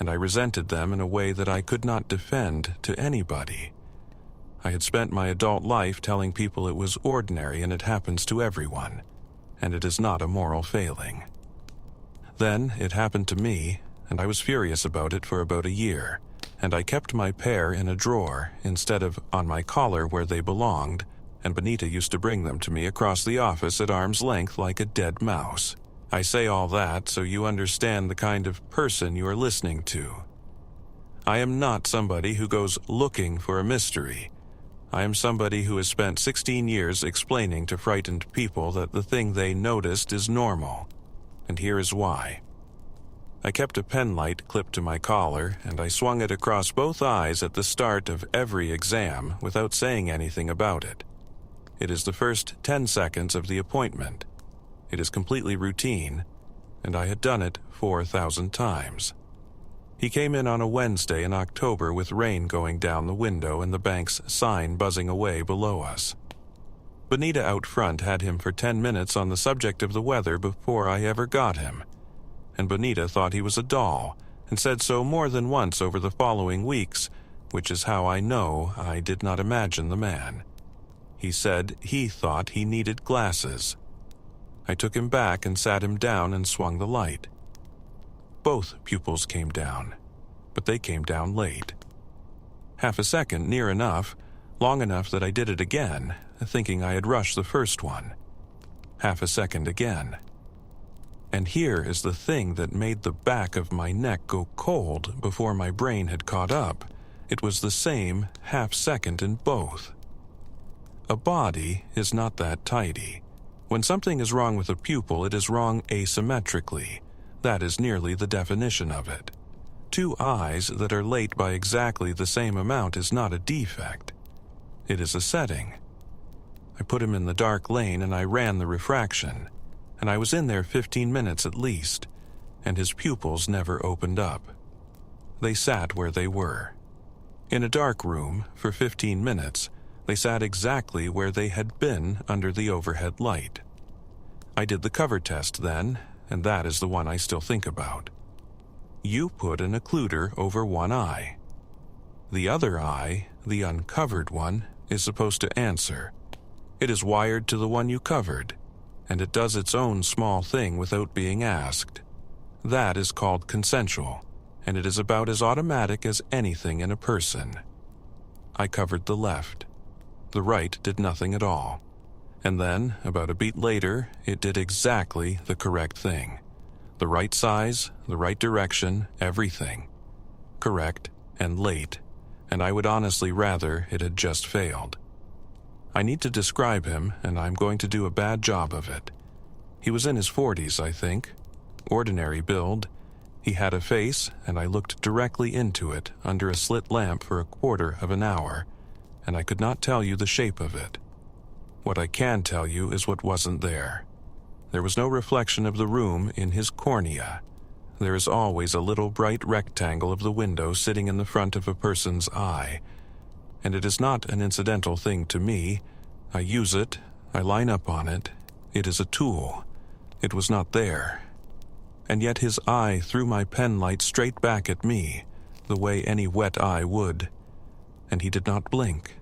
and I resented them in a way that I could not defend to anybody. I had spent my adult life telling people it was ordinary and it happens to everyone, and it is not a moral failing. Then it happened to me, and I was furious about it for about a year, and I kept my pair in a drawer instead of on my collar where they belonged, and Benita used to bring them to me across the office at arm's length like a dead mouse. I say all that so you understand the kind of person you are listening to. I am not somebody who goes looking for a mystery. I am somebody who has spent 16 years explaining to frightened people that the thing they noticed is normal. And here is why. I kept a pen light clipped to my collar, and I swung it across both eyes at the start of every exam without saying anything about it. It is the first 10 seconds of the appointment. It is completely routine, and I had done it 4,000 times. He came in on a Wednesday in October with rain going down the window and the bank's sign buzzing away below us. Bonita out front had him for 10 minutes on the subject of the weather before I ever got him, and Bonita thought he was a doll and said so more than once over the following weeks, which is how I know I did not imagine the man. He said he thought he needed glasses. I took him back and sat him down and swung the light. Both pupils came down, but they came down late. Half a second, near enough, long enough that I did it again, thinking I had rushed the first one. Half a second again. And here is the thing that made the back of my neck go cold before my brain had caught up. It was the same half second in both. A body is not that tidy. When something is wrong with a pupil, it is wrong asymmetrically. That is nearly the definition of it. Two eyes that are late by exactly the same amount is not a defect. It is a setting. I put him in the dark lane and I ran the refraction, and I was in there 15 minutes at least, and his pupils never opened up. They sat where they were. In a dark room, for 15 minutes, they sat exactly where they had been under the overhead light. I did the cover test then, and that is the one I still think about. You put an occluder over one eye. The other eye, the uncovered one, is supposed to answer. It is wired to the one you covered, and it does its own small thing without being asked. That is called consensual, and it is about as automatic as anything in a person. I covered the left. The right did nothing at all. And then, about a beat later, it did exactly the correct thing. The right size, the right direction, everything. Correct and late, and I would honestly rather it had just failed. I need to describe him, and I'm going to do a bad job of it. He was in his 40s, I think. Ordinary build. He had a face, and I looked directly into it under a slit lamp for a quarter of an hour, and I could not tell you the shape of it. What I can tell you is what wasn't there. There was no reflection of the room in his cornea. There is always a little bright rectangle of the window sitting in the front of a person's eye. And it is not an incidental thing to me. I use it, I line up on it. It is a tool. It was not there. And yet his eye threw my pen light straight back at me, the way any wet eye would. And he did not blink.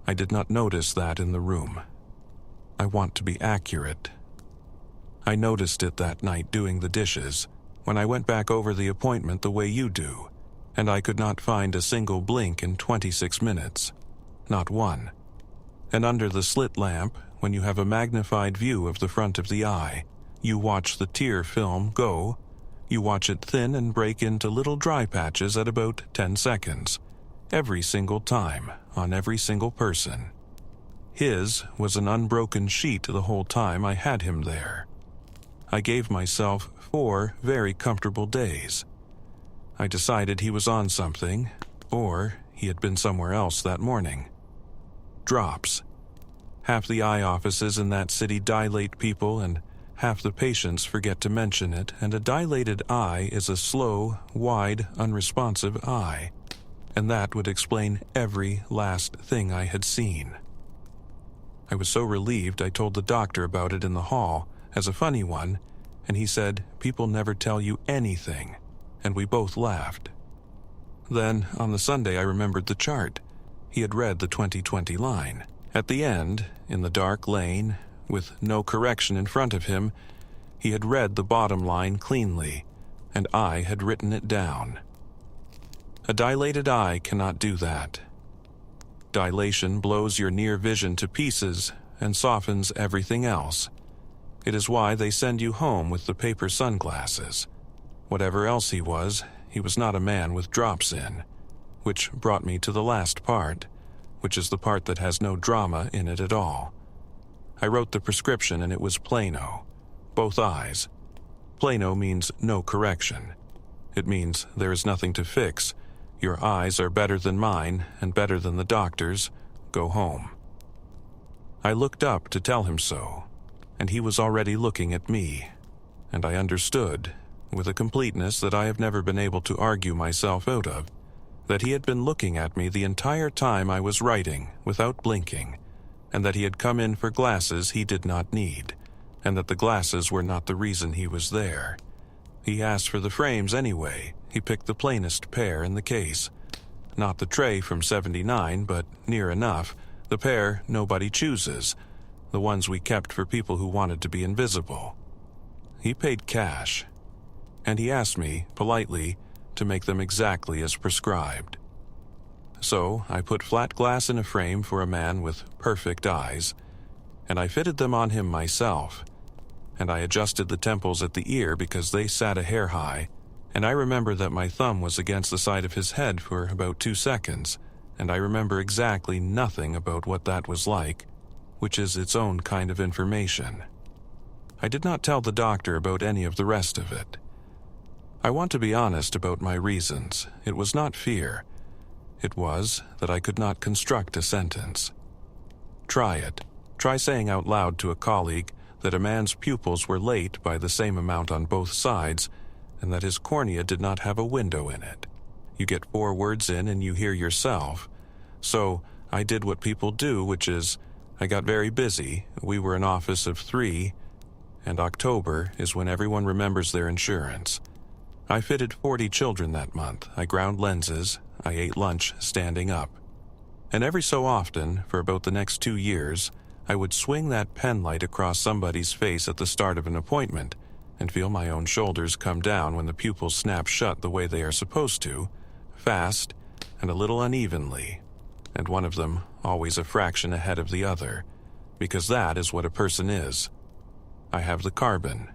I did not notice that in the room. I want to be accurate. I noticed it that night doing the dishes, when I went back over the appointment the way you do, and I could not find a single blink in 26 minutes. Not one. And under the slit lamp, when you have a magnified view of the front of the eye, you watch the tear film go. You watch it thin and break into little dry patches at about 10 seconds. Every single time, on every single person. His was an unbroken sheet the whole time I had him there. I gave myself 4 very comfortable days. I decided he was on something, or he had been somewhere else that morning. Drops. Half the eye offices in that city dilate people, and half the patients forget to mention it, and a dilated eye is a slow, wide, unresponsive eye. And that would explain every last thing I had seen. I was so relieved I told the doctor about it in the hall, as a funny one, and he said, "People never tell you anything," and we both laughed. Then, on the Sunday I remembered the chart. He had read the 2020 line. At the end, in the dark lane, with no correction in front of him, he had read the bottom line cleanly, and I had written it down. A dilated eye cannot do that. Dilation blows your near vision to pieces and softens everything else. It is why they send you home with the paper sunglasses. Whatever else he was not a man with drops in. Which brought me to the last part, which is the part that has no drama in it at all. I wrote the prescription and it was Plano. Both eyes. Plano means no correction. It means there is nothing to fix. Your eyes are better than mine and better than the doctor's. Go home. I looked up to tell him so, and he was already looking at me, and I understood, with a completeness that I have never been able to argue myself out of, that he had been looking at me the entire time I was writing without blinking, and that he had come in for glasses he did not need, and that the glasses were not the reason he was there. He asked for the frames anyway. He picked the plainest pair in the case. Not the tray from 79, but near enough, the pair nobody chooses, the ones we kept for people who wanted to be invisible. He paid cash, and he asked me, politely, to make them exactly as prescribed. So I put flat glass in a frame for a man with perfect eyes, and I fitted them on him myself, and I adjusted the temples at the ear because they sat a hair high, and I remember that my thumb was against the side of his head for about 2 seconds, and I remember exactly nothing about what that was like, which is its own kind of information. I did not tell the doctor about any of the rest of it. I want to be honest about my reasons. It was not fear. It was that I could not construct a sentence. Try it. Try saying out loud to a colleague that a man's pupils were late by the same amount on both sides, and that his cornea did not have a window in it. You get 4 words in and you hear yourself. So I did what people do, which is, I got very busy. We were an office of 3, and October is when everyone remembers their insurance. I fitted 40 children that month. I ground lenses. I ate lunch standing up. And every so often, for about the next 2 years, I would swing that pen light across somebody's face at the start of an appointment and feel my own shoulders come down when the pupils snap shut the way they are supposed to, fast and a little unevenly, and one of them always a fraction ahead of the other, because that is what a person is. I have the carbon.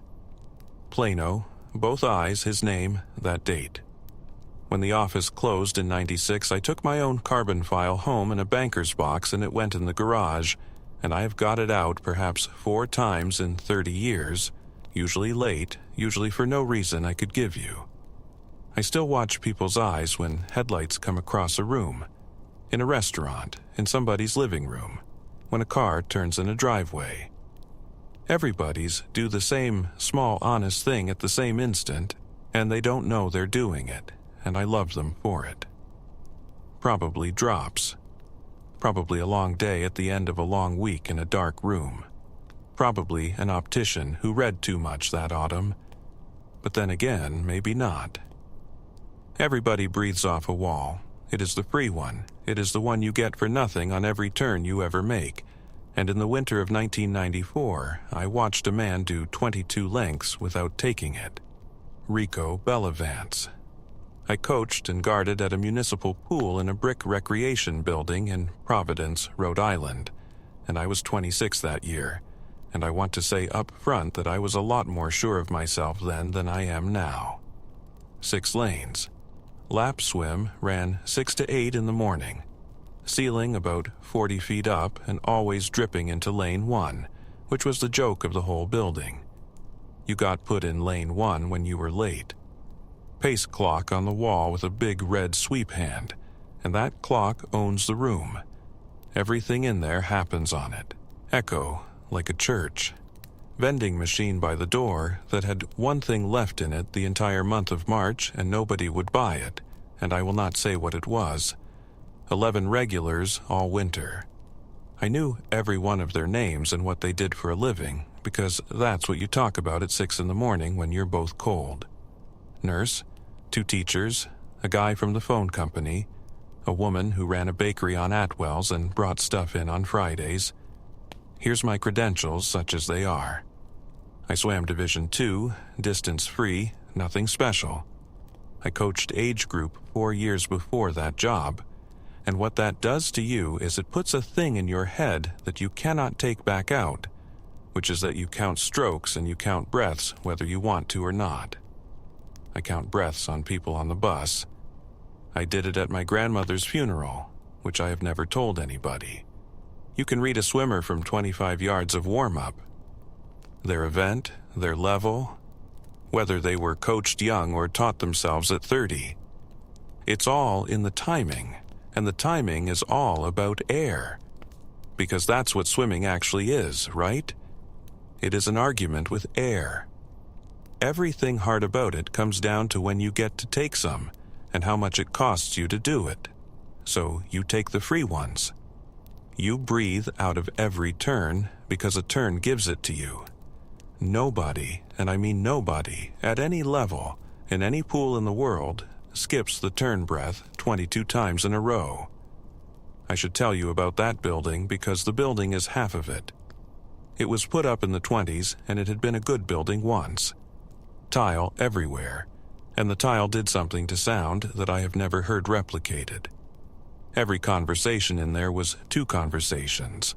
Plano, both eyes, his name, that date. When the office closed in '96, I took my own carbon file home in a banker's box and it went in the garage, and I have got it out perhaps 4 times in 30 years, usually late, usually for no reason I could give you. I still watch people's eyes when headlights come across a room, in a restaurant, in somebody's living room, when a car turns in a driveway. Everybody's do the same small honest thing at the same instant, and they don't know they're doing it, and I love them for it. Probably drops. Probably a long day at the end of a long week in a dark room. Probably an optician who read too much that autumn. But then again, maybe not. Everybody breathes off a wall. It is the free one. It is the one you get for nothing on every turn you ever make. And in the winter of 1994, I watched a man do 22 lengths without taking it. Rico Bellavance. I coached and guarded at a municipal pool in a brick recreation building in Providence, Rhode Island, and I was 26 that year, and I want to say up front that I was a lot more sure of myself then than I am now. 6 lanes. Lap swim ran 6 to 8 in the morning. Ceiling about 40 feet up and always dripping into lane 1, which was the joke of the whole building. You got put in lane 1 when you were late. Pace clock on the wall with a big red sweep hand, and that clock owns the room. Everything in there happens on it. Echo, like a church. Vending machine by the door that had one thing left in it the entire month of March and nobody would buy it, and I will not say what it was. 11 regulars all winter. I knew every one of their names and what they did for a living, because that's what you talk about at 6 in the morning when you're both cold. Nurse, 2 teachers, a guy from the phone company, a woman who ran a bakery on Atwell's and brought stuff in on Fridays. Here's my credentials, such as they are. I swam Division 2, distance free, nothing special. I coached age group 4 years before that job, and what that does to you is it puts a thing in your head that you cannot take back out, which is that you count strokes and you count breaths whether you want to or not. I count breaths on people on the bus. I did it at my grandmother's funeral, which I have never told anybody. You can read a swimmer from 25 yards of warm-up. Their event, their level, whether they were coached young or taught themselves at 30. It's all in the timing, and the timing is all about air. Because that's what swimming actually is, right? It is an argument with air. Everything hard about it comes down to when you get to take some, and how much it costs you to do it. So you take the free ones. You breathe out of every turn because a turn gives it to you. Nobody, and I mean nobody, at any level, in any pool in the world, skips the turn breath 22 times in a row. I should tell you about that building because the building is half of it. It was put up in the 20s and it had been a good building once. Tile everywhere, and the tile did something to sound that I have never heard replicated. Every conversation in there was 2 conversations.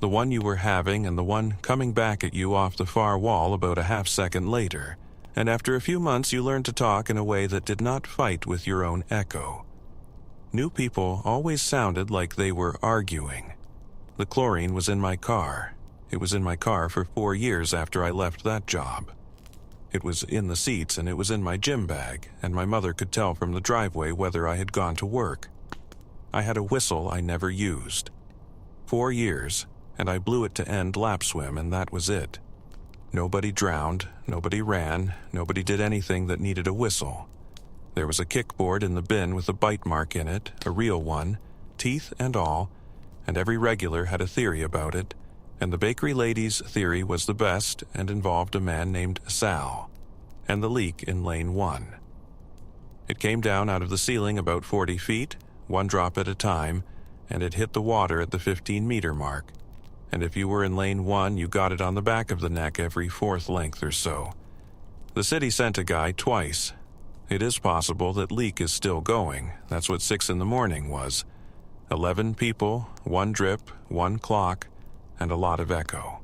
The one you were having and the one coming back at you off the far wall about a half-second later, and after a few months you learned to talk in a way that did not fight with your own echo. New people always sounded like they were arguing. The chlorine was in my car. It was in my car for 4 years after I left that job. It was in the seats and it was in my gym bag, and my mother could tell from the driveway whether I had gone to work. I had a whistle I never used. 4 years, and I blew it to end lap swim, and that was it. Nobody drowned, nobody ran, nobody did anything that needed a whistle. There was a kickboard in the bin with a bite mark in it, a real one, teeth and all, and every regular had a theory about it, and the bakery lady's theory was the best and involved a man named Sal, and the leak in lane 1. It came down out of the ceiling about 40 feet, 1 drop at a time, and it hit the water at the 15-meter mark. And if you were in lane 1, you got it on the back of the neck every 4th length or so. The city sent a guy twice. It is possible that leak is still going. That's what 6 in the morning was. 11 people, 1 drip, 1 clock, and a lot of echo.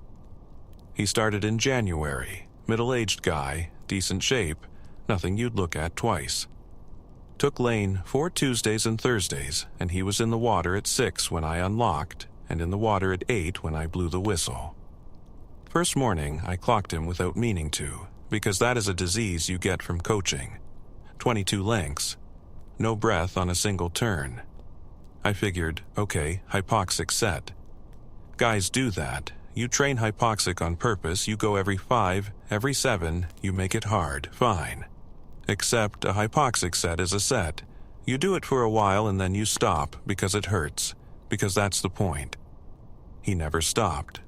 He started in January. Middle-aged guy, decent shape, nothing you'd look at twice. Took lane 4 Tuesdays and Thursdays, and he was in the water at 6 when I unlocked, and in the water at 8 when I blew the whistle. First morning, I clocked him without meaning to, because that is a disease you get from coaching. 22 lengths. No breath on a single turn. I figured, okay, hypoxic set. Guys do that. You train hypoxic on purpose, you go every 5, every 7, you make it hard, fine. Except a hypoxic set is a set. You do it for a while and then you stop because it hurts, because that's the point. He never stopped.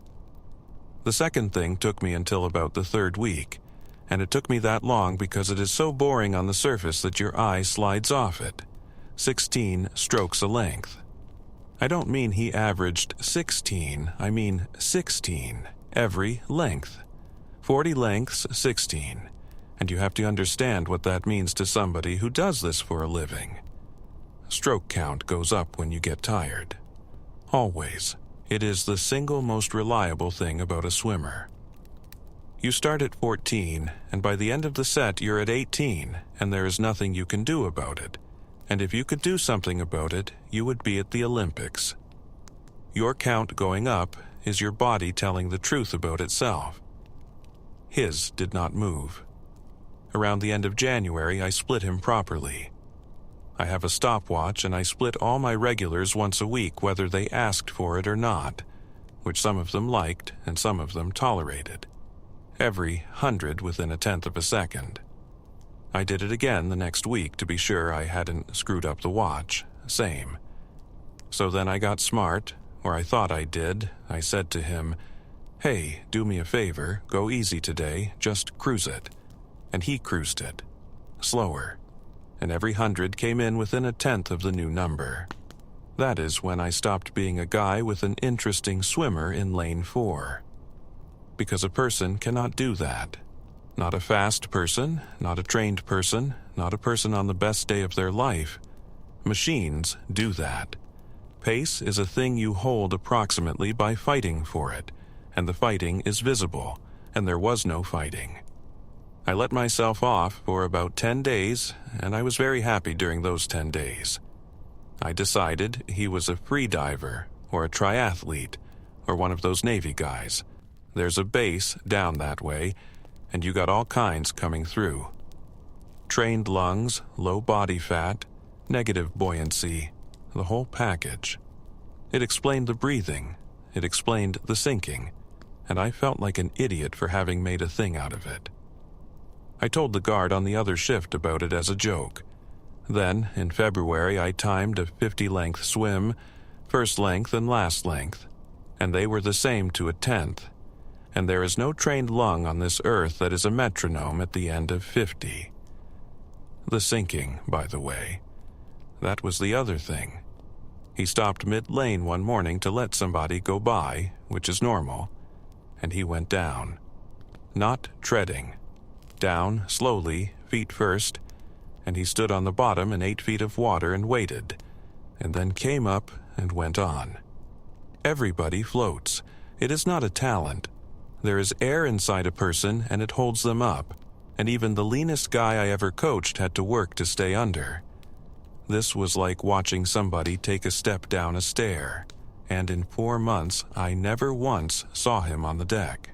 The second thing took me until about the 3rd week, and it took me that long because it is so boring on the surface that your eye slides off it. 16 strokes a length. I don't mean he averaged 16, I mean 16, every length. 40 lengths, 16. And you have to understand what that means to somebody who does this for a living. Stroke count goes up when you get tired. Always. It is the single most reliable thing about a swimmer. You start at 14, and by the end of the set you're at 18, and there is nothing you can do about it. And if you could do something about it, you would be at the Olympics. Your count going up is your body telling the truth about itself. His did not move. Around the end of January, I split him properly. I have a stopwatch and I split all my regulars once a week whether they asked for it or not, which some of them liked and some of them tolerated. Every 100 within a tenth of a second. I did it again the next week to be sure I hadn't screwed up the watch. Same. So then I got smart, or I thought I did. I said to him, "Hey, do me a favor, go easy today, just cruise it." And he cruised it. Slower. And every 100 came in within a tenth of the new number. That is when I stopped being a guy with an interesting swimmer in lane 4. Because a person cannot do that. Not a fast person, not a trained person, not a person on the best day of their life. Machines do that. Pace is a thing you hold approximately by fighting for it, and the fighting is visible, and there was no fighting. I let myself off for about 10 days, and I was very happy during those 10 days. I decided he was a free diver, or a triathlete, or one of those Navy guys. There's a base down that way, and you got all kinds coming through. Trained lungs, low body fat, negative buoyancy, the whole package. It explained the breathing, it explained the sinking, and I felt like an idiot for having made a thing out of it. I told the guard on the other shift about it as a joke. Then, in February, I timed a 50-length swim, first length and last length, and they were the same to a tenth. And there is no trained lung on this earth that is a metronome at the end of 50. The sinking, by the way. That was the other thing. He stopped mid-lane one morning to let somebody go by, which is normal, and he went down. Not treading. Down, slowly, feet first, and he stood on the bottom in 8 feet of water and waited, and then came up and went on. Everybody floats. It is not a talent. There is air inside a person and it holds them up, and even the leanest guy I ever coached had to work to stay under. This was like watching somebody take a step down a stair, and in 4 months I never once saw him on the deck.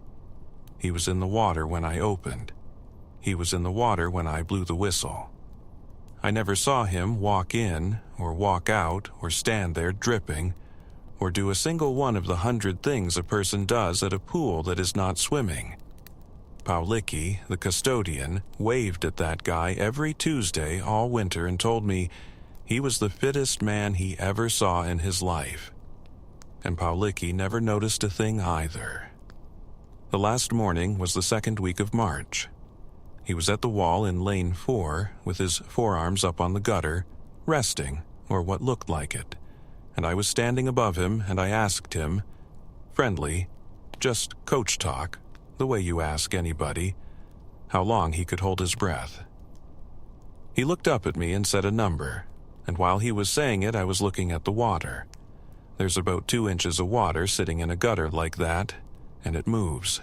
He was in the water when I opened. He was in the water when I blew the whistle. I never saw him walk in, or walk out, or stand there dripping, or do a single one of the 100 things a person does at a pool that is not swimming. Paulicki, the custodian, waved at that guy every Tuesday all winter and told me he was the fittest man he ever saw in his life. And Paulicki never noticed a thing either. The last morning was the 2nd week of March. He was at the wall in lane 4 with his forearms up on the gutter, resting, or what looked like it, and I was standing above him and I asked him, friendly, just coach talk, the way you ask anybody, how long he could hold his breath. He looked up at me and said a number, and while he was saying it I was looking at the water. There's about 2 inches of water sitting in a gutter like that, and it moves.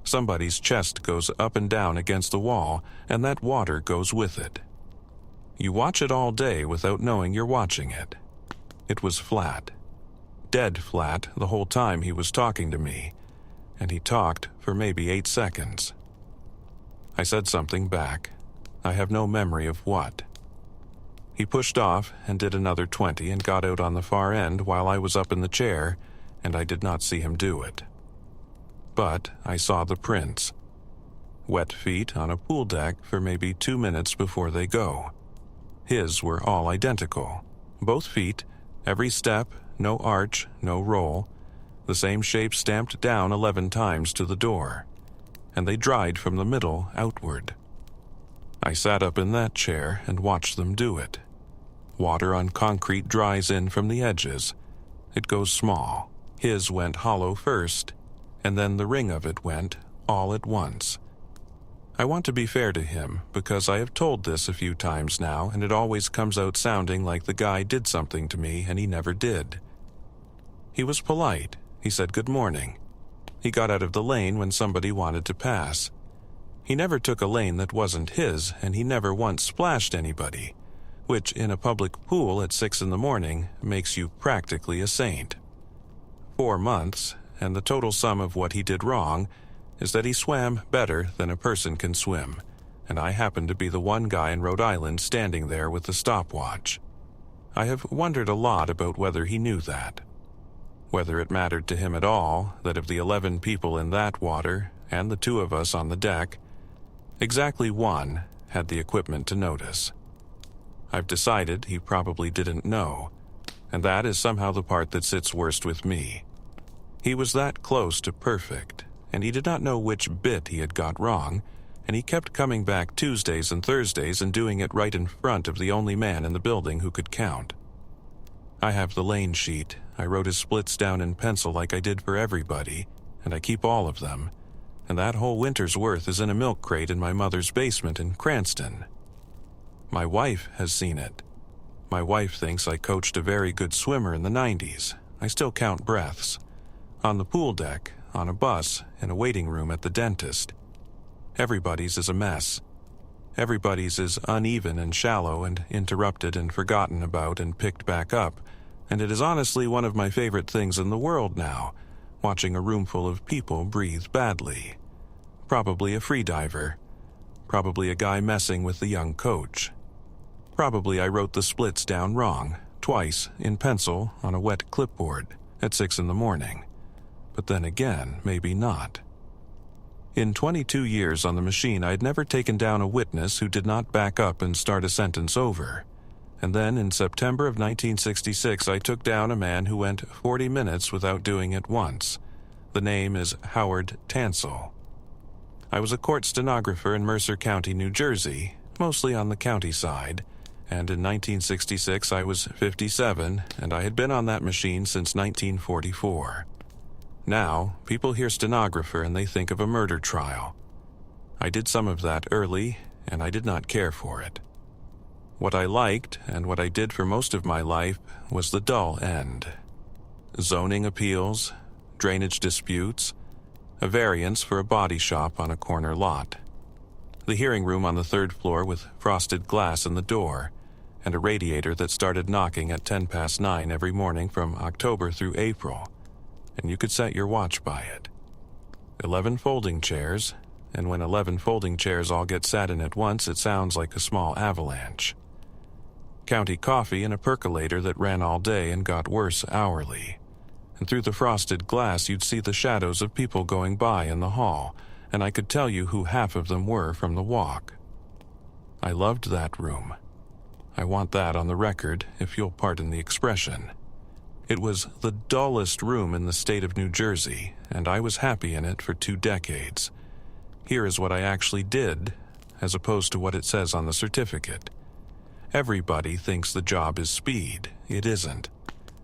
Somebody's chest goes up and down against the wall, and that water goes with it. You watch it all day without knowing you're watching it. It was flat. Dead flat the whole time he was talking to me, and he talked for maybe 8 seconds. I said something back. I have no memory of what. He pushed off and did another 20 and got out on the far end while I was up in the chair, and I did not see him do it. But I saw the prints. Wet feet on a pool deck for maybe 2 minutes before they go. His were all identical. Both feet, every step, no arch, no roll, the same shape stamped down 11 times to the door, and they dried from the middle outward. I sat up in that chair and watched them do it. Water on concrete dries in from the edges. It goes small. His went hollow first, and then the ring of it went all at once. I want to be fair to him because I have told this a few times now and it always comes out sounding like the guy did something to me and he never did. He was polite. He said good morning. He got out of the lane when somebody wanted to pass. He never took a lane that wasn't his and he never once splashed anybody, which in a public pool at 6 a.m. makes you practically a saint. 4 months, and the total sum of what he did wrong is that he swam better than a person can swim, and I happened to be the one guy in Rhode Island standing there with the stopwatch. I have wondered a lot about whether he knew that. Whether it mattered to him at all that of the 11 people in that water, and the 2 of us on the deck, exactly 1 had the equipment to notice. I've decided he probably didn't know, and that is somehow the part that sits worst with me. He was that close to perfect, and he did not know which bit he had got wrong, and he kept coming back Tuesdays and Thursdays and doing it right in front of the only man in the building who could count. I have the lane sheet. I wrote his splits down in pencil like I did for everybody, and I keep all of them, and that whole winter's worth is in a milk crate in my mother's basement in Cranston. My wife has seen it. My wife thinks I coached a very good swimmer in the 90s. I still count breaths. On the pool deck, on a bus, in a waiting room at the dentist. Everybody's is a mess. Everybody's is uneven and shallow and interrupted and forgotten about and picked back up, and it is honestly one of my favorite things in the world now, watching a room full of people breathe badly. Probably a freediver. Probably a guy messing with the young coach. Probably I wrote the splits down wrong, twice, in pencil, on a wet clipboard, at 6 a.m. But then again, maybe not. In 22 years on the machine, I'd never taken down a witness who did not back up and start a sentence over. And then, in September of 1966, I took down a man who went 40 minutes without doing it once. The name is Howard Tansel. I was a court stenographer in Mercer County, New Jersey, mostly on the county side, and in 1966 I was 57, and I had been on that machine since 1944. Now, people hear stenographer and they think of a murder trial. I did some of that early, and I did not care for it. What I liked, and what I did for most of my life, was the dull end. Zoning appeals, drainage disputes, a variance for a body shop on a corner lot, the hearing room on the 3rd floor with frosted glass in the door, and a radiator that started knocking at 9:10 every morning from October through April, and you could set your watch by it. 11 folding chairs, and when 11 folding chairs all get sat in at once, it sounds like a small avalanche. County coffee and a percolator that ran all day and got worse hourly. And through the frosted glass you'd see the shadows of people going by in the hall, and I could tell you who half of them were from the walk. I loved that room. I want that on the record, if you'll pardon the expression. It was the dullest room in the state of New Jersey, and I was happy in it for 2 decades. Here is what I actually did, as opposed to what it says on the certificate. Everybody thinks the job is speed. It isn't.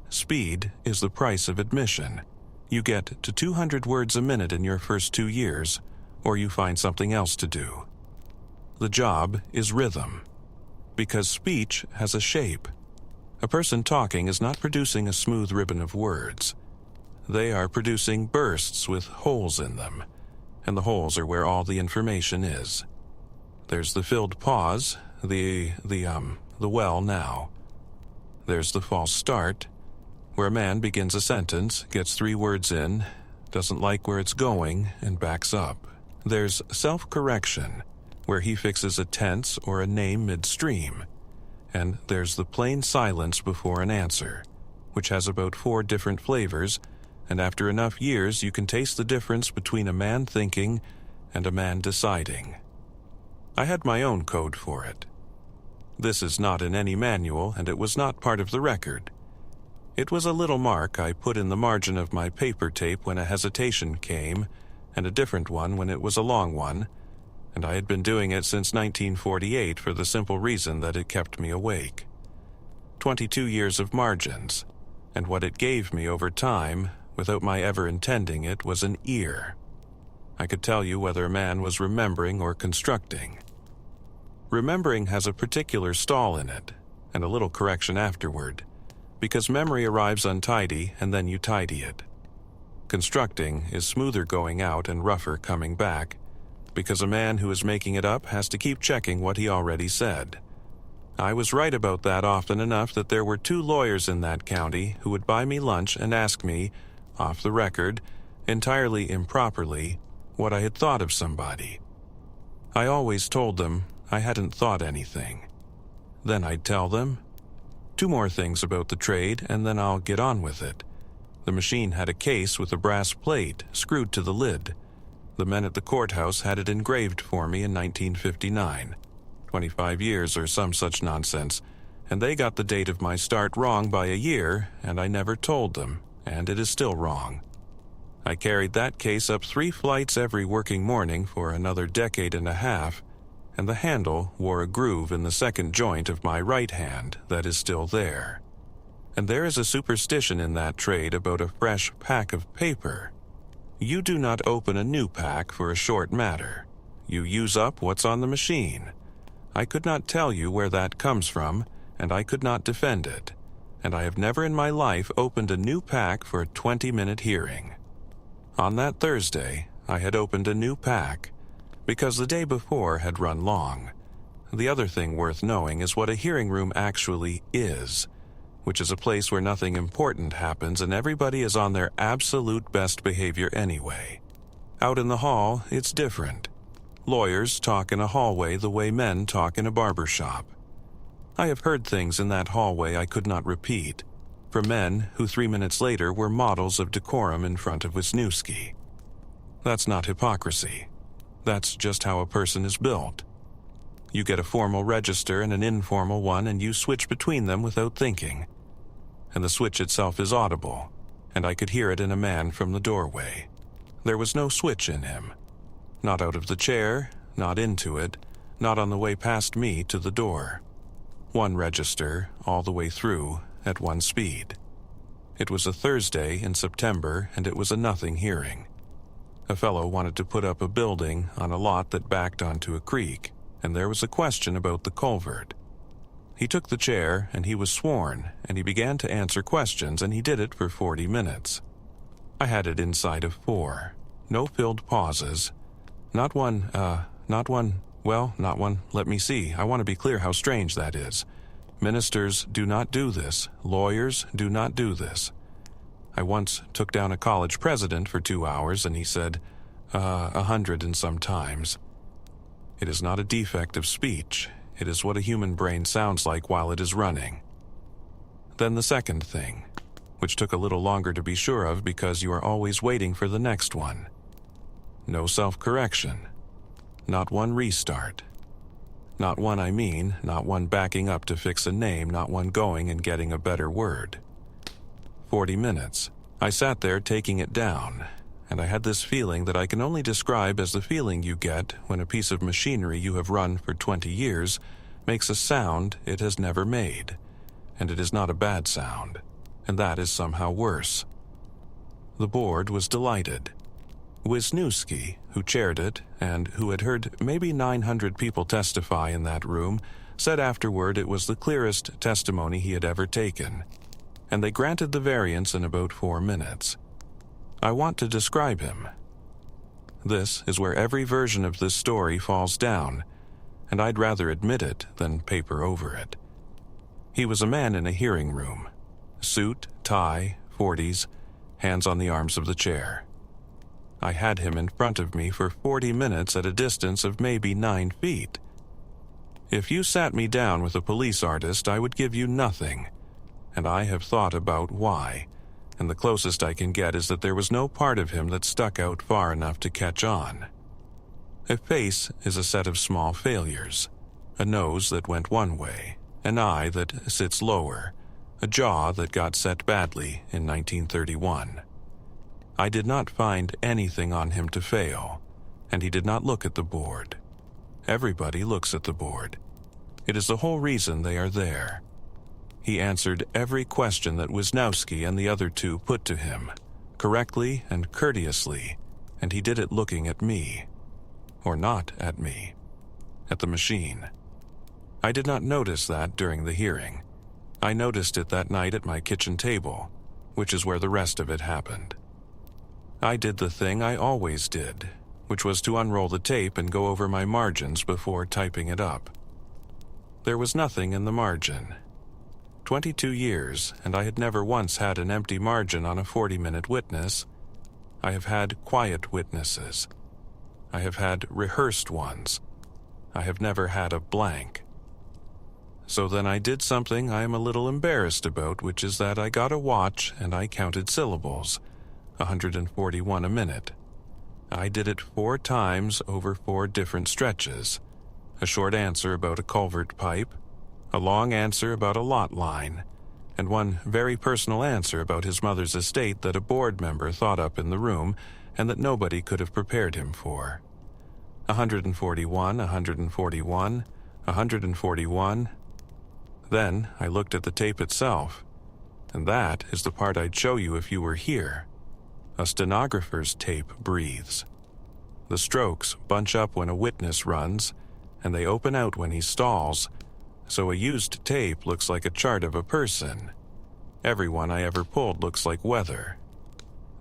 Speed is the price of admission. You get to 200 words a minute in your first 2 years, or you find something else to do. The job is rhythm, because speech has a shape. A person talking is not producing a smooth ribbon of words. They are producing bursts with holes in them, and the holes are where all the information is. There's the filled pause, the well now. There's the false start, where a man begins a sentence, gets 3 words in, doesn't like where it's going, and backs up. There's self-correction, where he fixes a tense or a name midstream. And there's the plain silence before an answer, which has about 4 different flavors, and after enough years you can taste the difference between a man thinking and a man deciding. I had my own code for it. This is not in any manual, and it was not part of the record. It was a little mark I put in the margin of my paper tape when a hesitation came, and a different one when it was a long one, and I had been doing it since 1948 for the simple reason that it kept me awake. 22 years of margins, and what it gave me over time, without my ever intending it, was an ear. I could tell you whether a man was remembering or constructing. Remembering has a particular stall in it, and a little correction afterward, because memory arrives untidy and then you tidy it. Constructing is smoother going out and rougher coming back, because a man who is making it up has to keep checking what he already said. I was right about that often enough that there were 2 lawyers in that county who would buy me lunch and ask me, off the record, entirely improperly, what I had thought of somebody. I always told them I hadn't thought anything. Then I'd tell them, 2 more things about the trade and then I'll get on with it. The machine had a case with a brass plate screwed to the lid. The men at the courthouse had it engraved for me in 1959, 25 years or some such nonsense, and they got the date of my start wrong by a year, and I never told them, and it is still wrong. I carried that case up 3 flights every working morning for another decade and a half, and the handle wore a groove in the 2nd joint of my right hand that is still there. And there is a superstition in that trade about a fresh pack of paper. You do not open a new pack for a short matter. You use up what's on the machine. I could not tell you where that comes from, and I could not defend it. And I have never in my life opened a new pack for a 20-minute hearing. On that Thursday, I had opened a new pack, because the day before had run long. The other thing worth knowing is what a hearing room actually is, which is a place where nothing important happens and everybody is on their absolute best behavior anyway. Out in the hall, it's different. Lawyers talk in a hallway the way men talk in a barber shop. I have heard things in that hallway I could not repeat, from men who 3 minutes later were models of decorum in front of Wisniewski. That's not hypocrisy. That's just how a person is built. You get a formal register and an informal one, and you switch between them without thinking. And the switch itself is audible, and I could hear it in a man from the doorway. There was no switch in him. Not out of the chair, not into it, not on the way past me to the door. One register, all the way through, at one speed. It was a Thursday in September, and it was a nothing hearing. A fellow wanted to put up a building on a lot that backed onto a creek, and there was a question about the culvert. He took the chair, and he was sworn, and he began to answer questions, and he did it for 40 minutes. I had it inside of 4. No filled pauses. Not one, let me see. I want to be clear how strange that is. Ministers do not do this. Lawyers do not do this. I once took down a college president for 2 hours, and he said, 100 and some times. It is not a defect of speech. It is what a human brain sounds like while it is running. Then the second thing, which took a little longer to be sure of because you are always waiting for the next one. No self-correction. Not one restart. Not one backing up to fix a name, not one going and getting a better word. 40 minutes. I sat there taking it down, and I had this feeling that I can only describe as the feeling you get when a piece of machinery you have run for 20 years makes a sound it has never made, and it is not a bad sound, and that is somehow worse. The board was delighted. Wisniewski, who chaired it, and who had heard maybe 900 people testify in that room, said afterward it was the clearest testimony he had ever taken, and they granted the variance in about 4 minutes. I want to describe him. This is where every version of this story falls down, and I'd rather admit it than paper over it. He was a man in a hearing room. Suit, tie, 40s, hands on the arms of the chair. I had him in front of me for 40 minutes at a distance of maybe 9 feet. If you sat me down with a police artist, I would give you nothing, and I have thought about why. And the closest I can get is that there was no part of him that stuck out far enough to catch on. A face is a set of small failures, a nose that went one way, an eye that sits lower, a jaw that got set badly in 1931. I did not find anything on him to fail, and he did not look at the board. Everybody looks at the board. It is the whole reason they are there. He answered every question that Wisniewski and the other two put to him, correctly and courteously, and he did it looking at me. Or not at me. At the machine. I did not notice that during the hearing. I noticed it that night at my kitchen table, which is where the rest of it happened. I did the thing I always did, which was to unroll the tape and go over my margins before typing it up. There was nothing in the margin. 22 years, and I had never once had an empty margin on a 40-minute witness. I have had quiet witnesses. I have had rehearsed ones. I have never had a blank. So then I did something I am a little embarrassed about, which is that I got a watch and I counted syllables, 141 a minute. I did it 4 times over 4 different stretches. A short answer about a culvert pipe, a long answer about a lot line, and one very personal answer about his mother's estate that a board member thought up in the room and that nobody could have prepared him for. 141, 141, 141. Then I looked at the tape itself, and that is the part I'd show you if you were here. A stenographer's tape breathes. The strokes bunch up when a witness runs, and they open out when he stalls, so a used tape looks like a chart of a person. Every one I ever pulled looks like weather.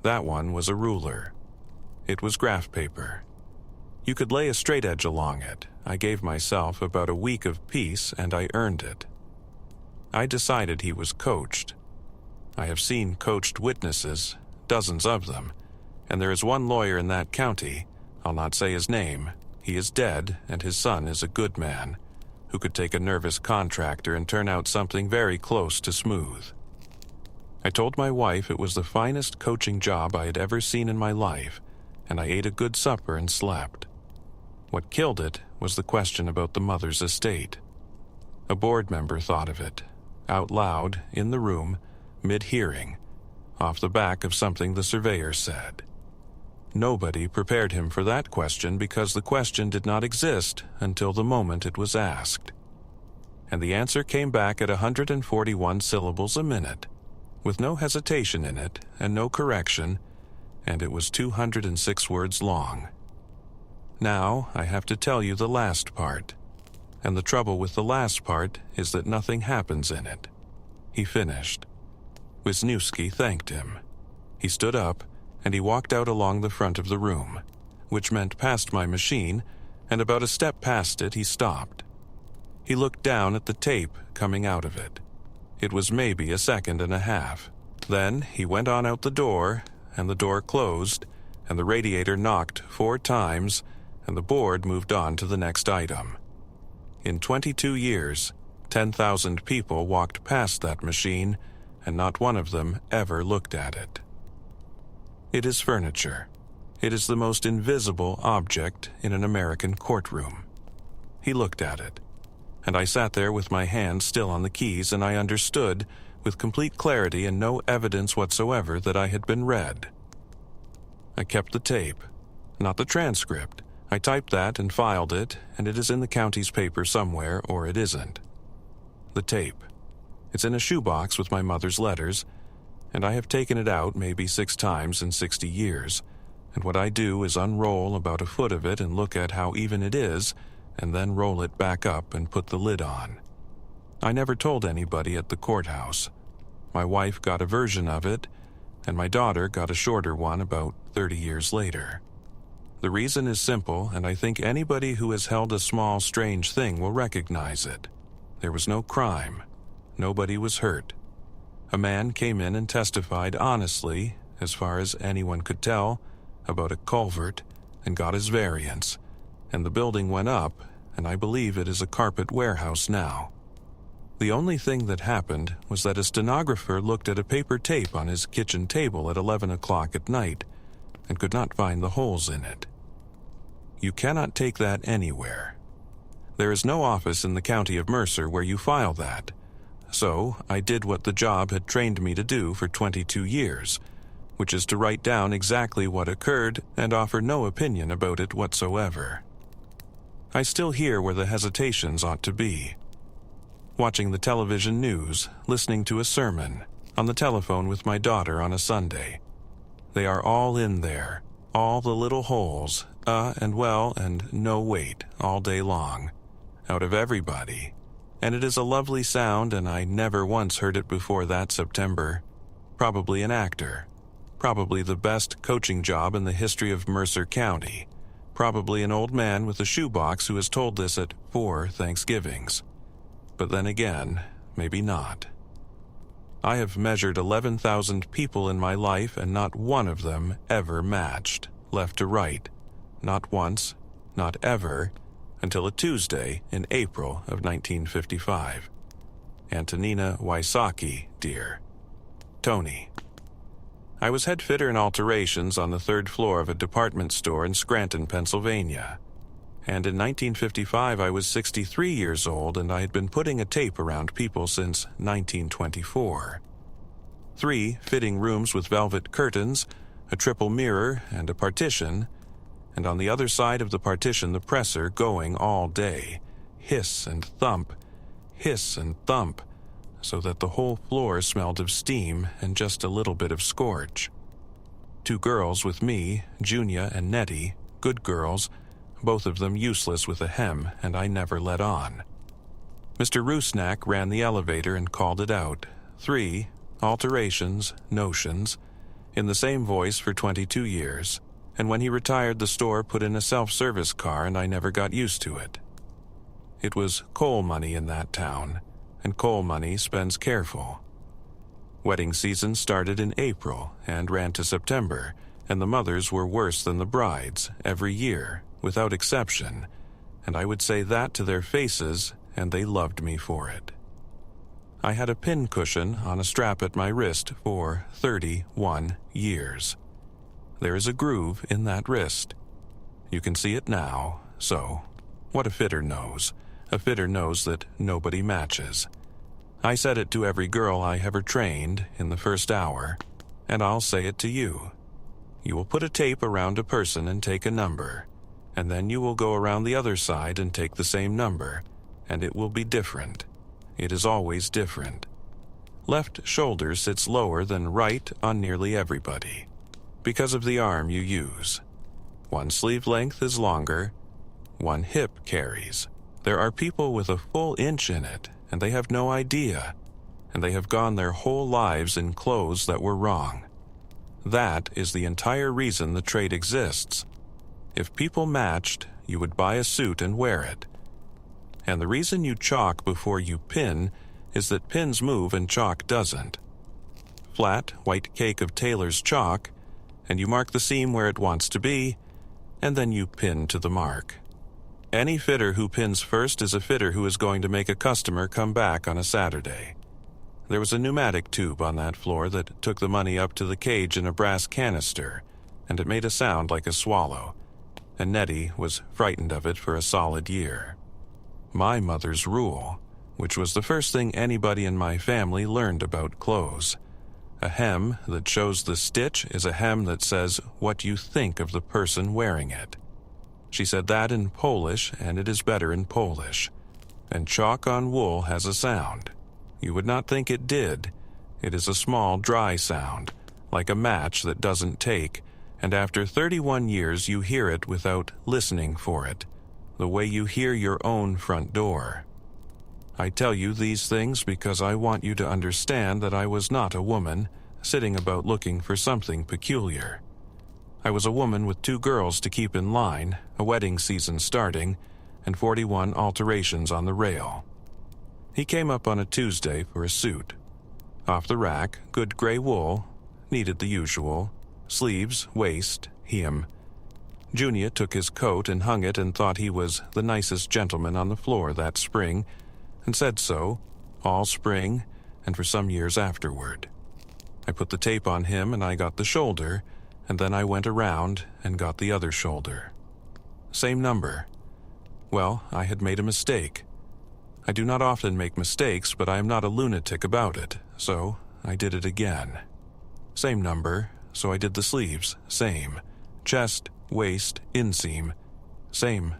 That one was a ruler. It was graph paper. You could lay a straight edge along it. I gave myself about a week of peace, and I earned it. I decided he was coached. I have seen coached witnesses, dozens of them, and there is one lawyer in that county, I'll not say his name, he is dead, and his son is a good man, who could take a nervous contractor and turn out something very close to smooth. I told my wife it was the finest coaching job I had ever seen in my life, and I ate a good supper and slept. What killed it was the question about the mother's estate. A board member thought of it, out loud, in the room, mid-hearing, off the back of something the surveyor said. Nobody prepared him for that question because the question did not exist until the moment it was asked. And the answer came back at 141 syllables a minute, with no hesitation in it and no correction, and it was 206 words long. Now I have to tell you the last part, and the trouble with the last part is that nothing happens in it. He finished. Wisniewski thanked him. He stood up, and he walked out along the front of the room, which meant past my machine, and about a step past it he stopped. He looked down at the tape coming out of it. It was maybe a second and a half. Then he went on out the door, and the door closed, and the radiator knocked 4 times, and the board moved on to the next item. In 22 years, 10,000 people walked past that machine, and not one of them ever looked at it. It is furniture. It is the most invisible object in an American courtroom. He looked at it, and I sat there with my hand still on the keys, and I understood, with complete clarity and no evidence whatsoever, that I had been read. I kept the tape, not the transcript. I typed that and filed it, and it is in the county's paper somewhere, or it isn't. The tape. It's in a shoebox with my mother's letters, and I have taken it out maybe 6 times in 60 years, and what I do is unroll about a foot of it and look at how even it is, and then roll it back up and put the lid on. I never told anybody at the courthouse. My wife got a version of it, and my daughter got a shorter one about 30 years later. The reason is simple, and I think anybody who has held a small, strange thing will recognize it. There was no crime. Nobody was hurt. A man came in and testified honestly, as far as anyone could tell, about a culvert, and got his variance, and the building went up, and I believe it is a carpet warehouse now. The only thing that happened was that a stenographer looked at a paper tape on his kitchen table at 11 o'clock at night, and could not find the holes in it. You cannot take that anywhere. There is no office in the county of Mercer where you file that. So I did what the job had trained me to do for 22 years, which is to write down exactly what occurred and offer no opinion about it whatsoever. I still hear where the hesitations ought to be. Watching the television news, listening to a sermon, on the telephone with my daughter on a Sunday. They are all in there, all the little holes, and well, and no wait, all day long, out of everybody. And it is a lovely sound, and I never once heard it before that September. Probably an actor. Probably the best coaching job in the history of Mercer County. Probably an old man with a shoebox who has told this at 4 Thanksgivings. But then again, maybe not. I have measured 11,000 people in my life, and not one of them ever matched, left to right. Not once, not ever, until a Tuesday in April of 1955. Antonina Wysocki, dear. Tony. I was head fitter in alterations on the 3rd floor of a department store in Scranton, Pennsylvania. And in 1955 I was 63 years old, and I had been putting a tape around people since 1924. 3 fitting rooms with velvet curtains, a triple mirror, and a partition, and on the other side of the partition the presser going all day, hiss and thump, so that the whole floor smelled of steam and just a little bit of scorch. 2 girls with me, Junia and Nettie, good girls, both of them useless with a hem, and I never let on. Mr. Rusnak ran the elevator and called it out, 3, alterations, notions, in the same voice for 22 years. and when he retired, the store put in a self-service car, and I never got used to it. It was coal money in that town, and coal money spends careful. Wedding season started in April and ran to September, and the mothers were worse than the brides every year, without exception, and I would say that to their faces, and they loved me for it. I had a pin cushion on a strap at my wrist for 31 years. There is a groove in that wrist. You can see it now, so what a fitter knows. A fitter knows that nobody matches. I said it to every girl I ever trained in the first hour, and I'll say it to you. You will put a tape around a person and take a number, and then you will go around the other side and take the same number, and it will be different. It is always different. Left shoulder sits lower than right on nearly everybody, because of the arm you use. One sleeve length is longer, one hip carries. There are people with a full inch in it, and they have no idea, and they have gone their whole lives in clothes that were wrong. That is the entire reason the trade exists. If people matched, you would buy a suit and wear it. And the reason you chalk before you pin is that pins move and chalk doesn't. Flat, white cake of tailor's chalk, and you mark the seam where it wants to be, and then you pin to the mark. Any fitter who pins first is a fitter who is going to make a customer come back on a Saturday. There was a pneumatic tube on that floor that took the money up to the cage in a brass canister, and it made a sound like a swallow, and Nettie was frightened of it for a solid year. My mother's rule, which was the first thing anybody in my family learned about clothes. A hem that shows the stitch is a hem that says what you think of the person wearing it. She said that in Polish, and it is better in Polish. And chalk on wool has a sound. You would not think it did. It is a small, dry sound, like a match that doesn't take, and after 31 years you hear it without listening for it, the way you hear your own front door. I tell you these things because I want you to understand that I was not a woman sitting about looking for something peculiar. I was a woman with 2 girls to keep in line, a wedding season starting, and 41 alterations on the rail. He came up on a Tuesday for a suit. Off the rack, good gray wool, needed the usual, sleeves, waist, hem. Junia took his coat and hung it and thought he was the nicest gentleman on the floor that spring, and said so, all spring, and for some years afterward. I put the tape on him and I got the shoulder, and then I went around and got the other shoulder. Same number. Well, I had made a mistake. I do not often make mistakes, but I am not a lunatic about it, so I did it again. Same number, so I did the sleeves, same. Chest, waist, inseam. Same.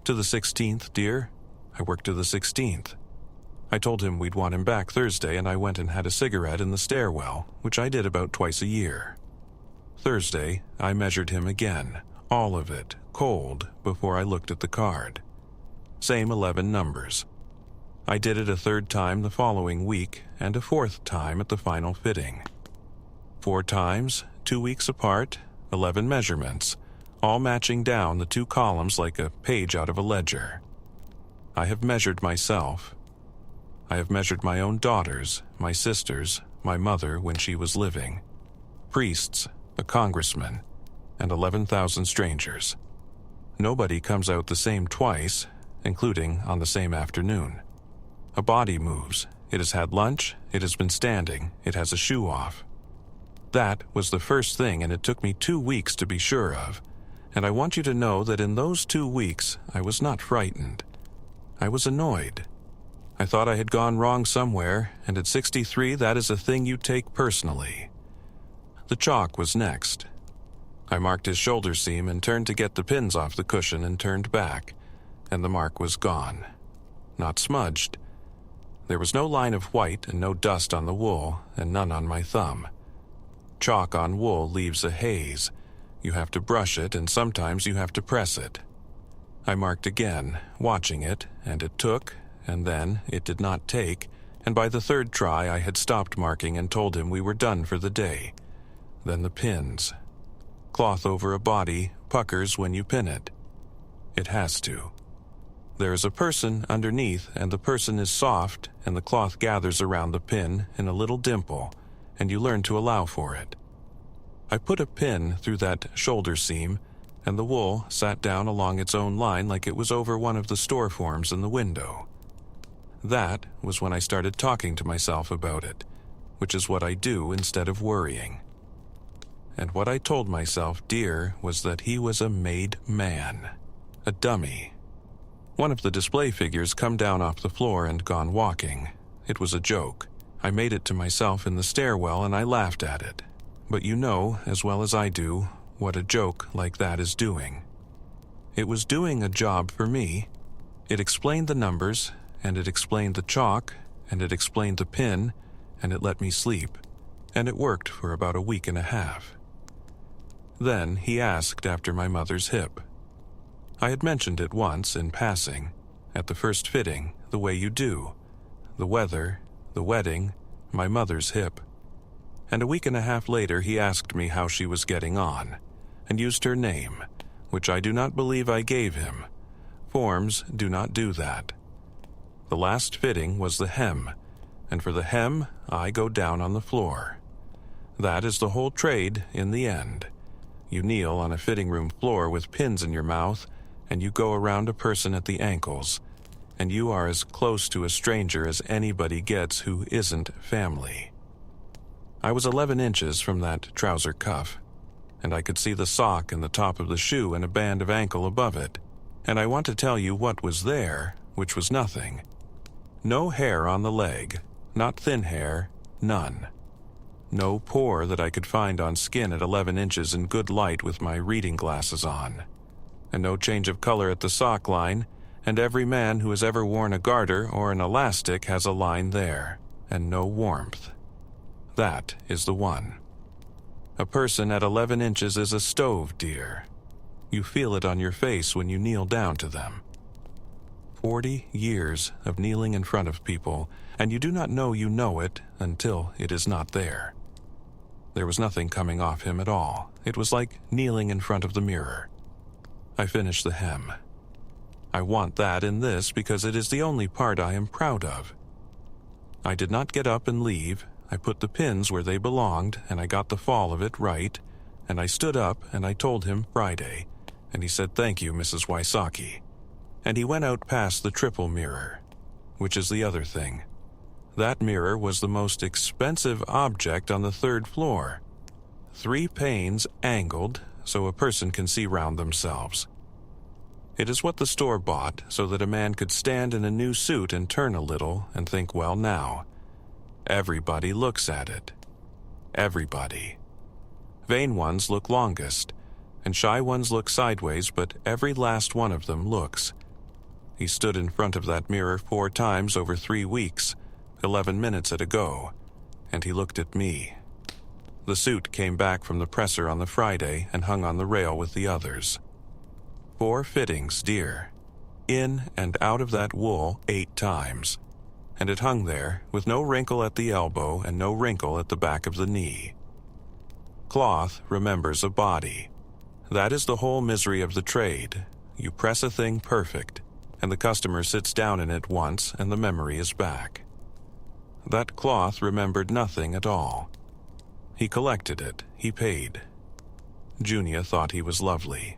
To the 16th, dear? I worked to the 16th. I told him we'd want him back Thursday, and I went and had a cigarette in the stairwell, which I did about twice a year. Thursday, I measured him again, all of it, cold, before I looked at the card. Same 11 numbers. I did it a 3rd time the following week, and a 4th time at the final fitting. 4 times, 2 weeks apart, 11 measurements, all matching down the 2 columns like a page out of a ledger. I have measured myself. I have measured my own daughters, my sisters, my mother when she was living, priests, a congressman, and 11,000 strangers. Nobody comes out the same twice, including on the same afternoon. A body moves. It has had lunch, it has been standing, it has a shoe off. That was the first thing, and it took me 2 weeks to be sure of. And I want you to know that in those 2 weeks, I was not frightened. I was annoyed. I thought I had gone wrong somewhere, and at 63, that is a thing you take personally. The chalk was next. I marked his shoulder seam and turned to get the pins off the cushion and turned back, and the mark was gone. Not smudged. There was no line of white and no dust on the wool, and none on my thumb. Chalk on wool leaves a haze. You have to brush it, and sometimes you have to press it. I marked again, watching it, and it took, and then it did not take, and by the 3rd try I had stopped marking and told him we were done for the day. Then the pins. cloth over a body puckers when you pin it. It has to. There is a person underneath, and the person is soft, and the cloth gathers around the pin in a little dimple, and you learn to allow for it. I put a pin through that shoulder seam, and the wool sat down along its own line like it was over one of the store forms in the window. That was when I started talking to myself about it, which is what I do instead of worrying. And what I told myself, dear, was that he was a made man, a dummy. One of the display figures come down off the floor and gone walking. It was a joke. I made it to myself in the stairwell and I laughed at it. But you know, as well as I do, what a joke like that is doing. It was doing a job for me. It explained the numbers, and it explained the chalk, and it explained the pin, and it let me sleep. And it worked for about a week and a half. Then he asked after my mother's hip. I had mentioned it once in passing, at the first fitting, the way you do. The weather, the wedding, my mother's hip. And a week and a half later he asked me how she was getting on, and used her name, which I do not believe I gave him. Forms do not do that. The last fitting was the hem, and for the hem I go down on the floor. That is the whole trade in the end. You kneel on a fitting room floor with pins in your mouth, and you go around a person at the ankles, and you are as close to a stranger as anybody gets who isn't family. I was 11 inches from that trouser cuff, and I could see the sock and the top of the shoe and a band of ankle above it, and I want to tell you what was there, which was nothing. No hair on the leg, not thin hair, none. No pore that I could find on skin at 11 inches in good light with my reading glasses on. And no change of color at the sock line, and every man who has ever worn a garter or an elastic has a line there, and no warmth. That is the one. A person at 11 inches is a stove, dear. You feel it on your face when you kneel down to them. 40 years of kneeling in front of people, and you do not know you know it until it is not there. There was nothing coming off him at all. It was like kneeling in front of the mirror. I finished the hem. I want that in this because it is the only part I am proud of. I did not get up and leave. I put the pins where they belonged, and I got the fall of it right, and I stood up and I told him Friday, and he said, "Thank you, Mrs. Wysocki." And he went out past the triple mirror, which is the other thing. That mirror was the most expensive object on the 3rd floor. 3 panes angled so a person can see round themselves. It is what the store bought so that a man could stand in a new suit and turn a little and think, well, now. Everybody looks at it. Everybody. Vain ones look longest, and shy ones look sideways, but every last one of them looks. He stood in front of that mirror 4 times over 3 weeks, 11 minutes at a go, and he looked at me. The suit came back from the presser on the Friday and hung on the rail with the others. 4 fittings, dear. In and out of that wool 8 times. And it hung there with no wrinkle at the elbow and no wrinkle at the back of the knee. Cloth remembers a body. That is the whole misery of the trade. You press a thing perfect, and the customer sits down in it once and the memory is back. That cloth remembered nothing at all. He collected it, he paid. Junia thought he was lovely.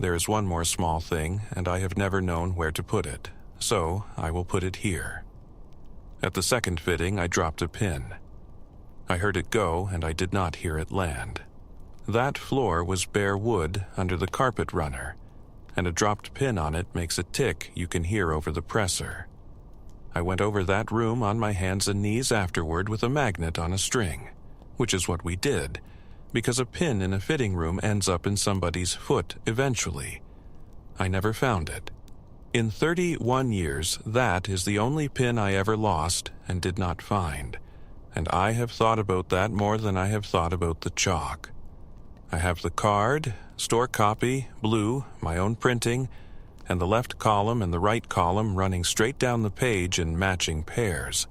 There is one more small thing, and I have never known where to put it, so I will put it here. At the 2nd fitting, I dropped a pin. I heard it go, and I did not hear it land. That floor was bare wood under the carpet runner, and a dropped pin on it makes a tick you can hear over the presser. I went over that room on my hands and knees afterward with a magnet on a string, which is what we did, because a pin in a fitting room ends up in somebody's foot eventually. I never found it. In 31 years, that is the only pin I ever lost and did not find, and I have thought about that more than I have thought about the chalk. I have the card, store copy, blue, my own printing, and the left column and the right column running straight down the page in matching pairs.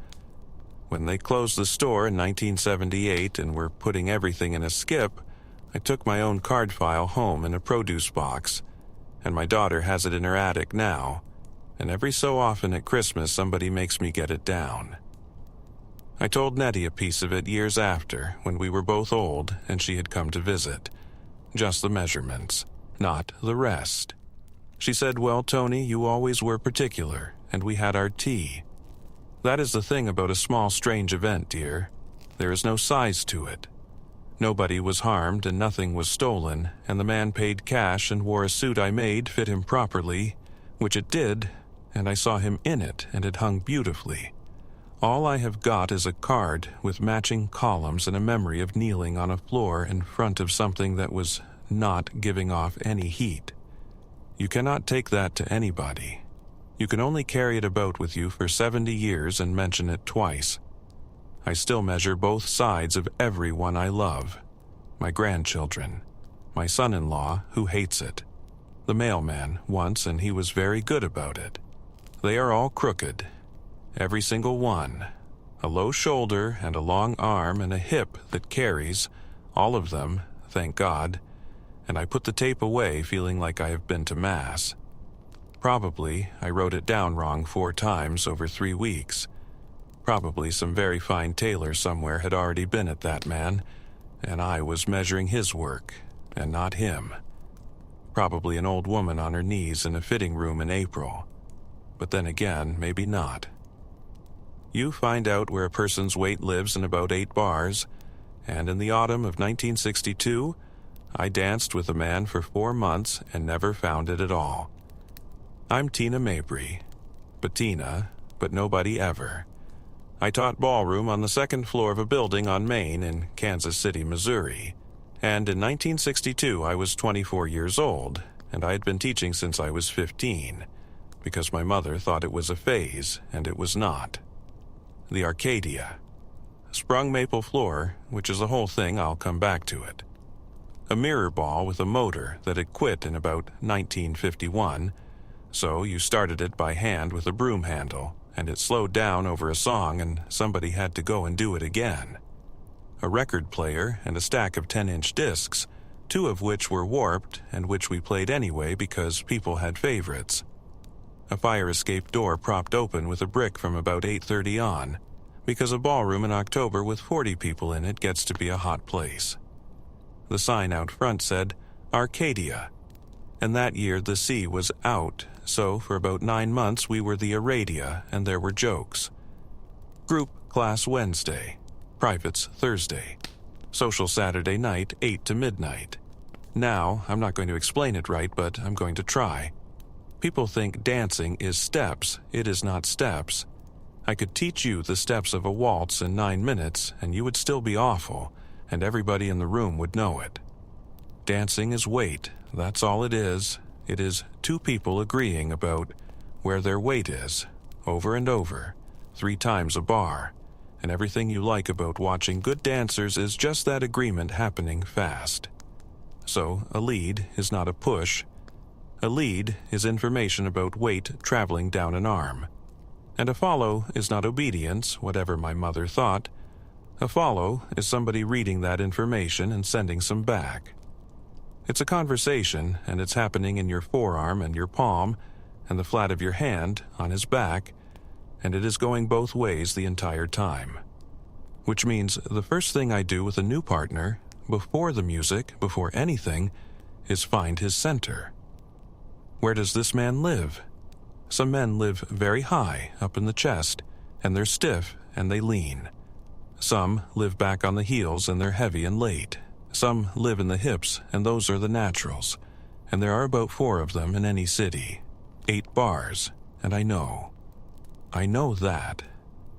When they closed the store in 1978 and were putting everything in a skip, I took my own card file home in a produce box, and my daughter has it in her attic now, and every so often at Christmas somebody makes me get it down. I told Nettie a piece of it years after, when we were both old and she had come to visit. Just the measurements, not the rest. She said, "Well, Tony, you always were particular, and we had our tea." That is the thing about a small, strange event, dear. There is no size to it. Nobody was harmed and nothing was stolen, and the man paid cash and wore a suit I made fit him properly, which it did, and I saw him in it, and it hung beautifully. All I have got is a card with matching columns and a memory of kneeling on a floor in front of something that was not giving off any heat. You cannot take that to anybody. You can only carry it about with you for 70 years and mention it twice. I still measure both sides of everyone I love. My grandchildren, my son-in-law, who hates it, the mailman once, and he was very good about it. They are all crooked. Every single one. A low shoulder and a long arm and a hip that carries, all of them, thank God, and I put the tape away feeling like I have been to Mass. Probably I wrote it down wrong 4 times over 3 weeks. Probably some very fine tailor somewhere had already been at that man, and I was measuring his work, and not him. Probably an old woman on her knees in a fitting room in April. But then again, maybe not. You find out where a person's weight lives in about 8 bars, and in the autumn of 1962, I danced with a man for 4 months and never found it at all. I'm Tina Mabry. Bettina, but nobody ever. I taught ballroom on the 2nd floor of a building on Main in Kansas City, Missouri, and in 1962 I was 24 years old, and I had been teaching since I was 15, because my mother thought it was a phase, and it was not. The Arcadia. Sprung maple floor, which is a whole thing, I'll come back to it. A mirror ball with a motor that had quit in about 1951, so you started it by hand with a broom handle, and it slowed down over a song and somebody had to go and do it again. A record player and a stack of 10-inch discs, 2 of which were warped and which we played anyway because people had favorites. A fire escape door propped open with a brick from about 8:30 on, because a ballroom in October with 40 people in it gets to be a hot place. The sign out front said, Arcadia, and that year the C was out, so for about 9 months we were the Aradia, and there were jokes. Group class Wednesday, privates Thursday, social Saturday night 8 to midnight. Now, I'm not going to explain it right, but I'm going to try. People think dancing is steps. It is not steps. I could teach you the steps of a waltz in 9 minutes, and you would still be awful, and everybody in the room would know it. Dancing is weight. That's all it is. It is 2 people agreeing about where their weight is, over and over, 3 times a bar, and everything you like about watching good dancers is just that agreement happening fast. So, a lead is not a push. A lead is information about weight traveling down an arm. And a follow is not obedience, whatever my mother thought. A follow is somebody reading that information and sending some back. It's a conversation, and it's happening in your forearm and your palm, and the flat of your hand on his back, and it is going both ways the entire time. Which means the first thing I do with a new partner, before the music, before anything, is find his center. Where does this man live? Some men live very high, up in the chest, and they're stiff and they lean. Some live back on the heels and they're heavy and late. Some live in the hips, and those are the naturals. And there are about 4 of them in any city. 8 bars, and I know. I know that.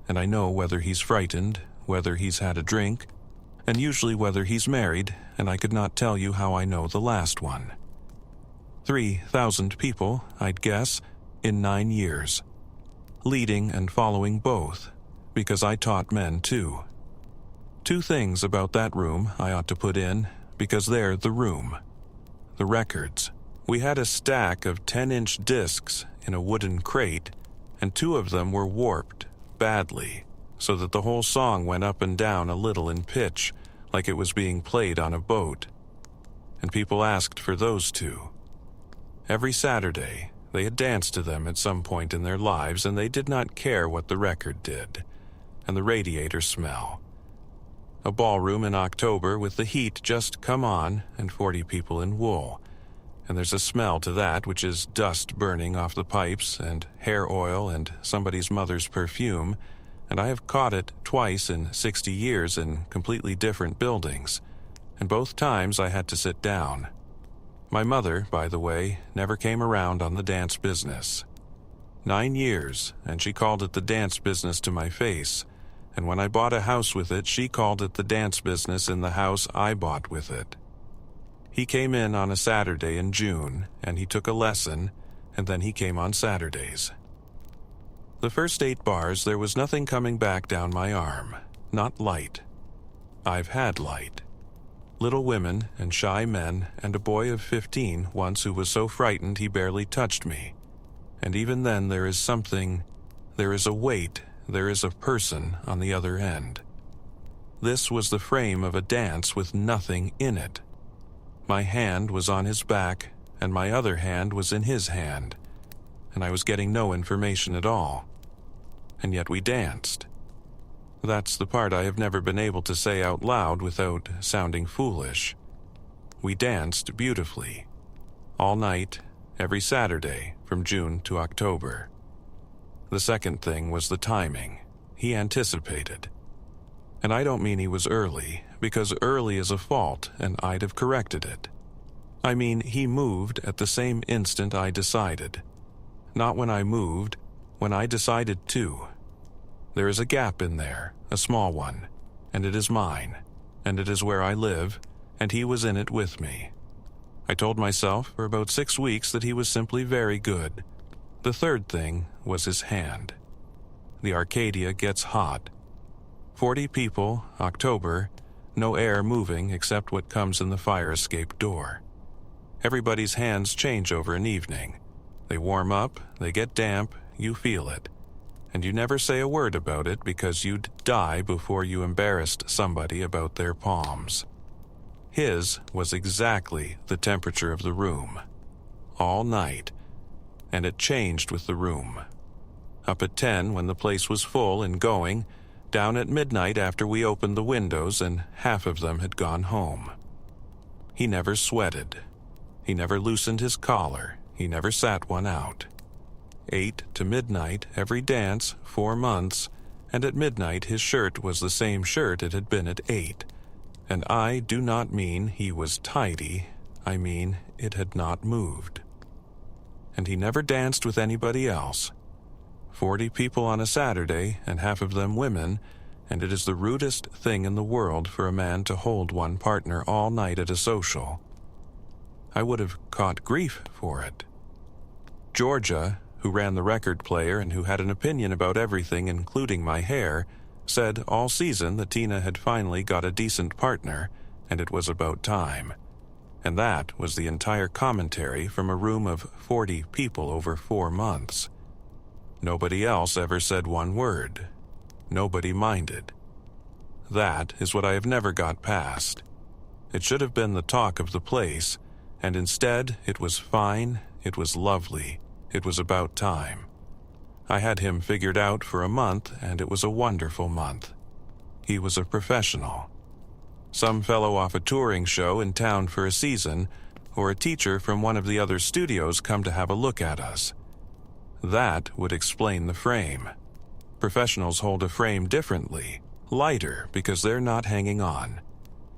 And I know whether he's frightened, whether he's had a drink, and usually whether he's married, and I could not tell you how I know the last one. 3,000 people, I'd guess, in 9 years. Leading and following both, because I taught men too. 2 things about that room I ought to put in, because they're the room. The records. We had a stack of 10-inch discs in a wooden crate, and 2 of them were warped, badly, so that the whole song went up and down a little in pitch, like it was being played on a boat. and people asked for those two. Every Saturday, they had danced to them at some point in their lives, and they did not care what the record did, and the radiator smell. A ballroom in October with the heat just come on and 40 people in wool, and there's a smell to that which is dust burning off the pipes and hair oil and somebody's mother's perfume, and I have caught it twice in 60 years in completely different buildings, and both times I had to sit down. My mother, by the way, never came around on the dance business. 9 years, and she called it the dance business to my face, and when I bought a house with it, she called it the dance business in the house I bought with it. He came in on a Saturday in June, and he took a lesson, and then he came on Saturdays. The first 8 bars, there was nothing coming back down my arm, not light. I've had light. Little women and shy men and a boy of 15 once who was so frightened he barely touched me. And even then there is a weight, there is a person on the other end. This was the frame of a dance with nothing in it. My hand was on his back, and my other hand was in his hand, and I was getting no information at all. And yet we danced. That's the part I have never been able to say out loud without sounding foolish. We danced beautifully. All night, every Saturday, from June to October. The second thing was the timing. He anticipated. And I don't mean he was early, because early is a fault, and I'd have corrected it. I mean he moved at the same instant I decided. Not when I moved, when I decided to. There is a gap in there, a small one, and it is mine, and it is where I live, and he was in it with me. I told myself for about 6 weeks that he was simply very good. The third thing was his hand. The Arcadia gets hot. 40 people, October, no air moving except what comes in the fire escape door. Everybody's hands change over an evening. They warm up, they get damp, you feel it. And you never say a word about it because you'd die before you embarrassed somebody about their palms. His was exactly the temperature of the room. All night. And it changed with the room. Up at 10 when the place was full and going, down at midnight after we opened the windows and half of them had gone home. He never sweated. He never loosened his collar. He never sat one out. 8 to midnight every dance, 4 months, and at midnight his shirt was the same shirt it had been at 8. And I do not mean he was tidy, I mean it had not moved. And he never danced with anybody else. 40 people on a Saturday, and half of them women, and it is the rudest thing in the world for a man to hold one partner all night at a social. I would have caught grief for it. Georgia, who ran the record player and who had an opinion about everything including my hair, said all season that Tina had finally got a decent partner, and it was about time. And that was the entire commentary from a room of 40 people over 4 months. Nobody else ever said one word. Nobody minded. That is what I have never got past. It should have been the talk of the place, and instead it was fine, it was lovely, it was about time. I had him figured out for a month, and it was a wonderful month. He was a professional. Some fellow off a touring show in town for a season, or a teacher from one of the other studios come to have a look at us. That would explain the frame. Professionals hold a frame differently, lighter because they're not hanging on.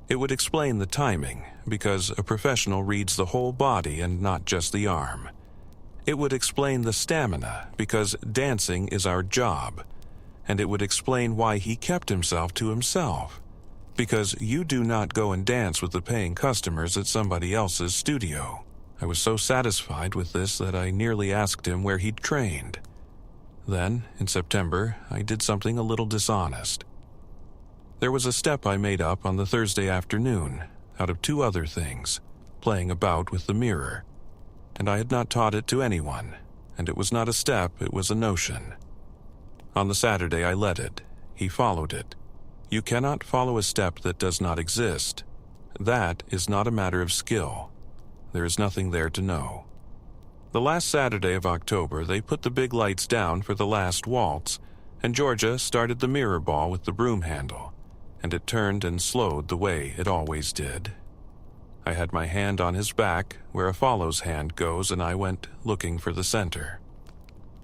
It would explain the timing, because a professional reads the whole body and not just the arm. It would explain the stamina, because dancing is our job. And it would explain why he kept himself to himself. Because you do not go and dance with the paying customers at somebody else's studio. I was so satisfied with this that I nearly asked him where he'd trained. Then, in September, I did something a little dishonest. There was a step I made up on the Thursday afternoon, out of 2 other things, playing about with the mirror. And I had not taught it to anyone, and it was not a step, it was a notion. On the Saturday I led it. He followed it. You cannot follow a step that does not exist. That is not a matter of skill. There is nothing there to know. The last Saturday of October, they put the big lights down for the last waltz, and Georgia started the mirror ball with the broom handle, and it turned and slowed the way it always did. I had my hand on his back, where a follow's hand goes, and I went looking for the center.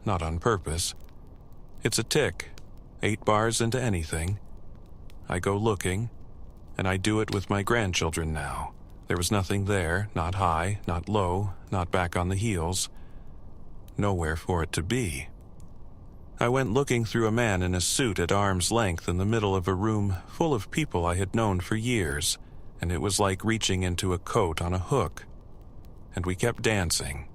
Not on purpose. It's a tick, 8 bars into anything. I go looking, and I do it with my grandchildren now. There was nothing there, not high, not low, not back on the heels. Nowhere for it to be. I went looking through a man in a suit at arm's length in the middle of a room full of people I had known for years, and it was like reaching into a coat on a hook. And we kept dancing.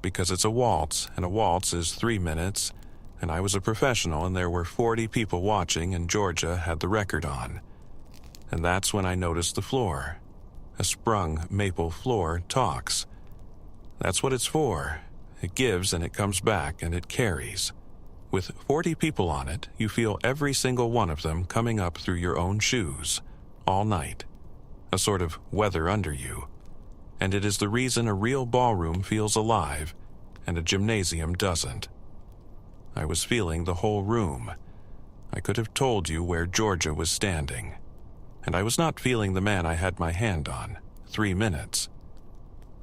Because it's a waltz, and a waltz is 3 minutes, and I was a professional, and there were 40 people watching, and Georgia had the record on. And that's when I noticed the floor. A sprung maple floor talks. That's what it's for. It gives and it comes back and it carries. With 40 people on it, you feel every single one of them coming up through your own shoes, all night. A sort of weather under you. And it is the reason a real ballroom feels alive and a gymnasium doesn't. I was feeling the whole room. I could have told you where Georgia was standing. And I was not feeling the man I had my hand on. 3 minutes.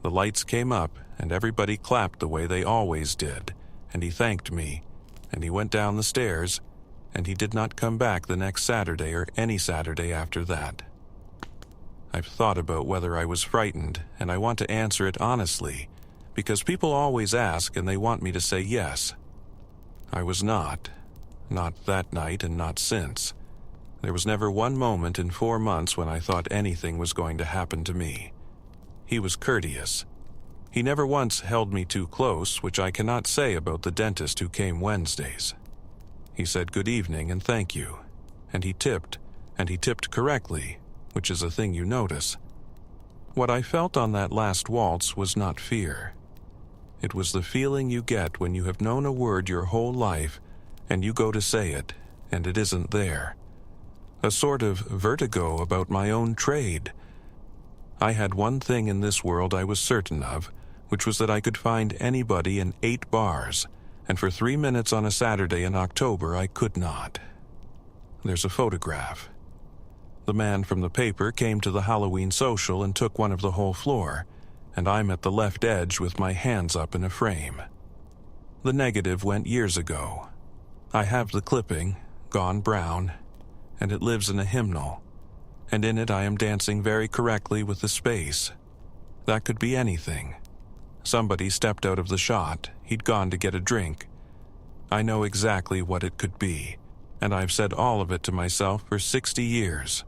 The lights came up, and everybody clapped the way they always did, and he thanked me, and he went down the stairs, and he did not come back the next Saturday or any Saturday after that. I've thought about whether I was frightened, and I want to answer it honestly, because people always ask and they want me to say yes. I was not that night and not since. There was never one moment in 4 months when I thought anything was going to happen to me. He was courteous. He never once held me too close, which I cannot say about the dentist who came Wednesdays. He said good evening and thank you, and he tipped correctly, which is a thing you notice. What I felt on that last waltz was not fear. It was the feeling you get when you have known a word your whole life, and you go to say it, and it isn't there. A sort of vertigo about my own trade. I had one thing in this world I was certain of, which was that I could find anybody in 8 bars, and for 3 minutes on a Saturday in October I could not. There's a photograph. The man from the paper came to the Halloween social and took one of the whole floor, and I'm at the left edge with my hands up in a frame. The negative went years ago. I have the clipping, gone brown, and it lives in a hymnal, and in it I am dancing very correctly with the space. That could be anything. Somebody stepped out of the shot, he'd gone to get a drink. I know exactly what it could be, and I've said all of it to myself for 60 years.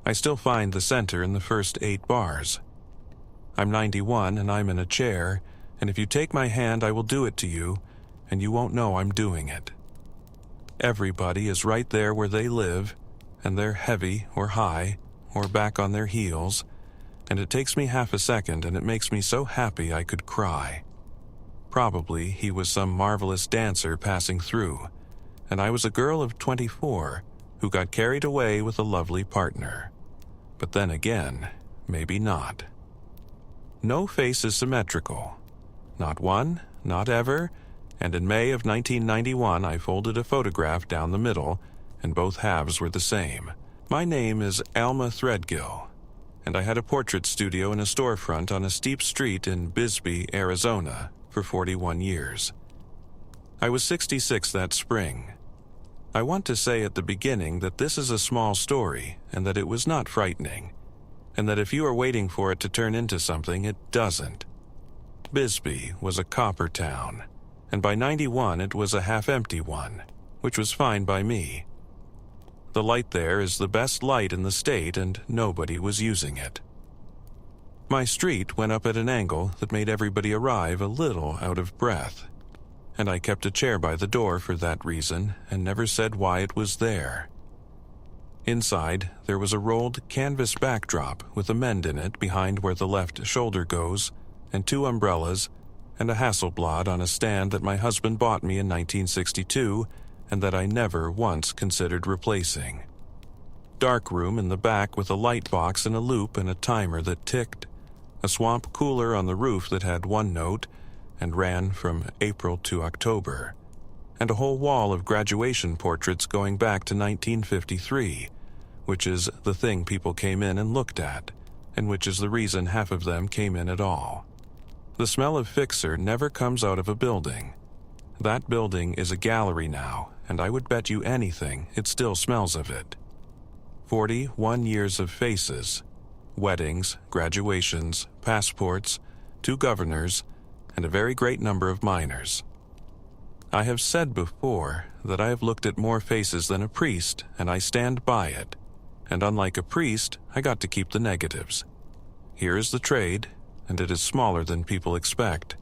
I still find the center in the first 8 bars. I'm 91 and I'm in a chair, and if you take my hand I will do it to you, and you won't know I'm doing it. Everybody is right there where they live, and they're heavy or high or back on their heels, and it takes me half a second and it makes me so happy I could cry. Probably he was some marvelous dancer passing through, and I was a girl of 24 who got carried away with a lovely partner. But then again, maybe not. No face is symmetrical. Not one, not ever, and in May of 1991 I folded a photograph down the middle, and both halves were the same. My name is Alma Threadgill, and I had a portrait studio in a storefront on a steep street in Bisbee, Arizona, for 41 years. I was 66 that spring. I want to say at the beginning that this is a small story, and that it was not frightening, and that if you are waiting for it to turn into something, it doesn't. Bisbee was a copper town, and by 91 it was a half-empty one, which was fine by me. The light there is the best light in the state, and nobody was using it. My street went up at an angle that made everybody arrive a little out of breath, and I kept a chair by the door for that reason and never said why it was there. Inside, there was a rolled canvas backdrop with a mend in it behind where the left shoulder goes, and 2 umbrellas, and a Hasselblad on a stand that my husband bought me in 1962 and that I never once considered replacing. darkroom in the back with a light box and a loop and a timer that ticked, a swamp cooler on the roof that had one note and ran from April to October, and a whole wall of graduation portraits going back to 1953, which is the thing people came in and looked at, and which is the reason half of them came in at all. The smell of fixer never comes out of a building. That building is a gallery now, and I would bet you anything it still smells of it. 41 years of faces, weddings, graduations, passports, 2 governors, and a very great number of minors. I have said before that I have looked at more faces than a priest, and I stand by it. And unlike a priest, I got to keep the negatives. Here is the trade, and it is smaller than people expect.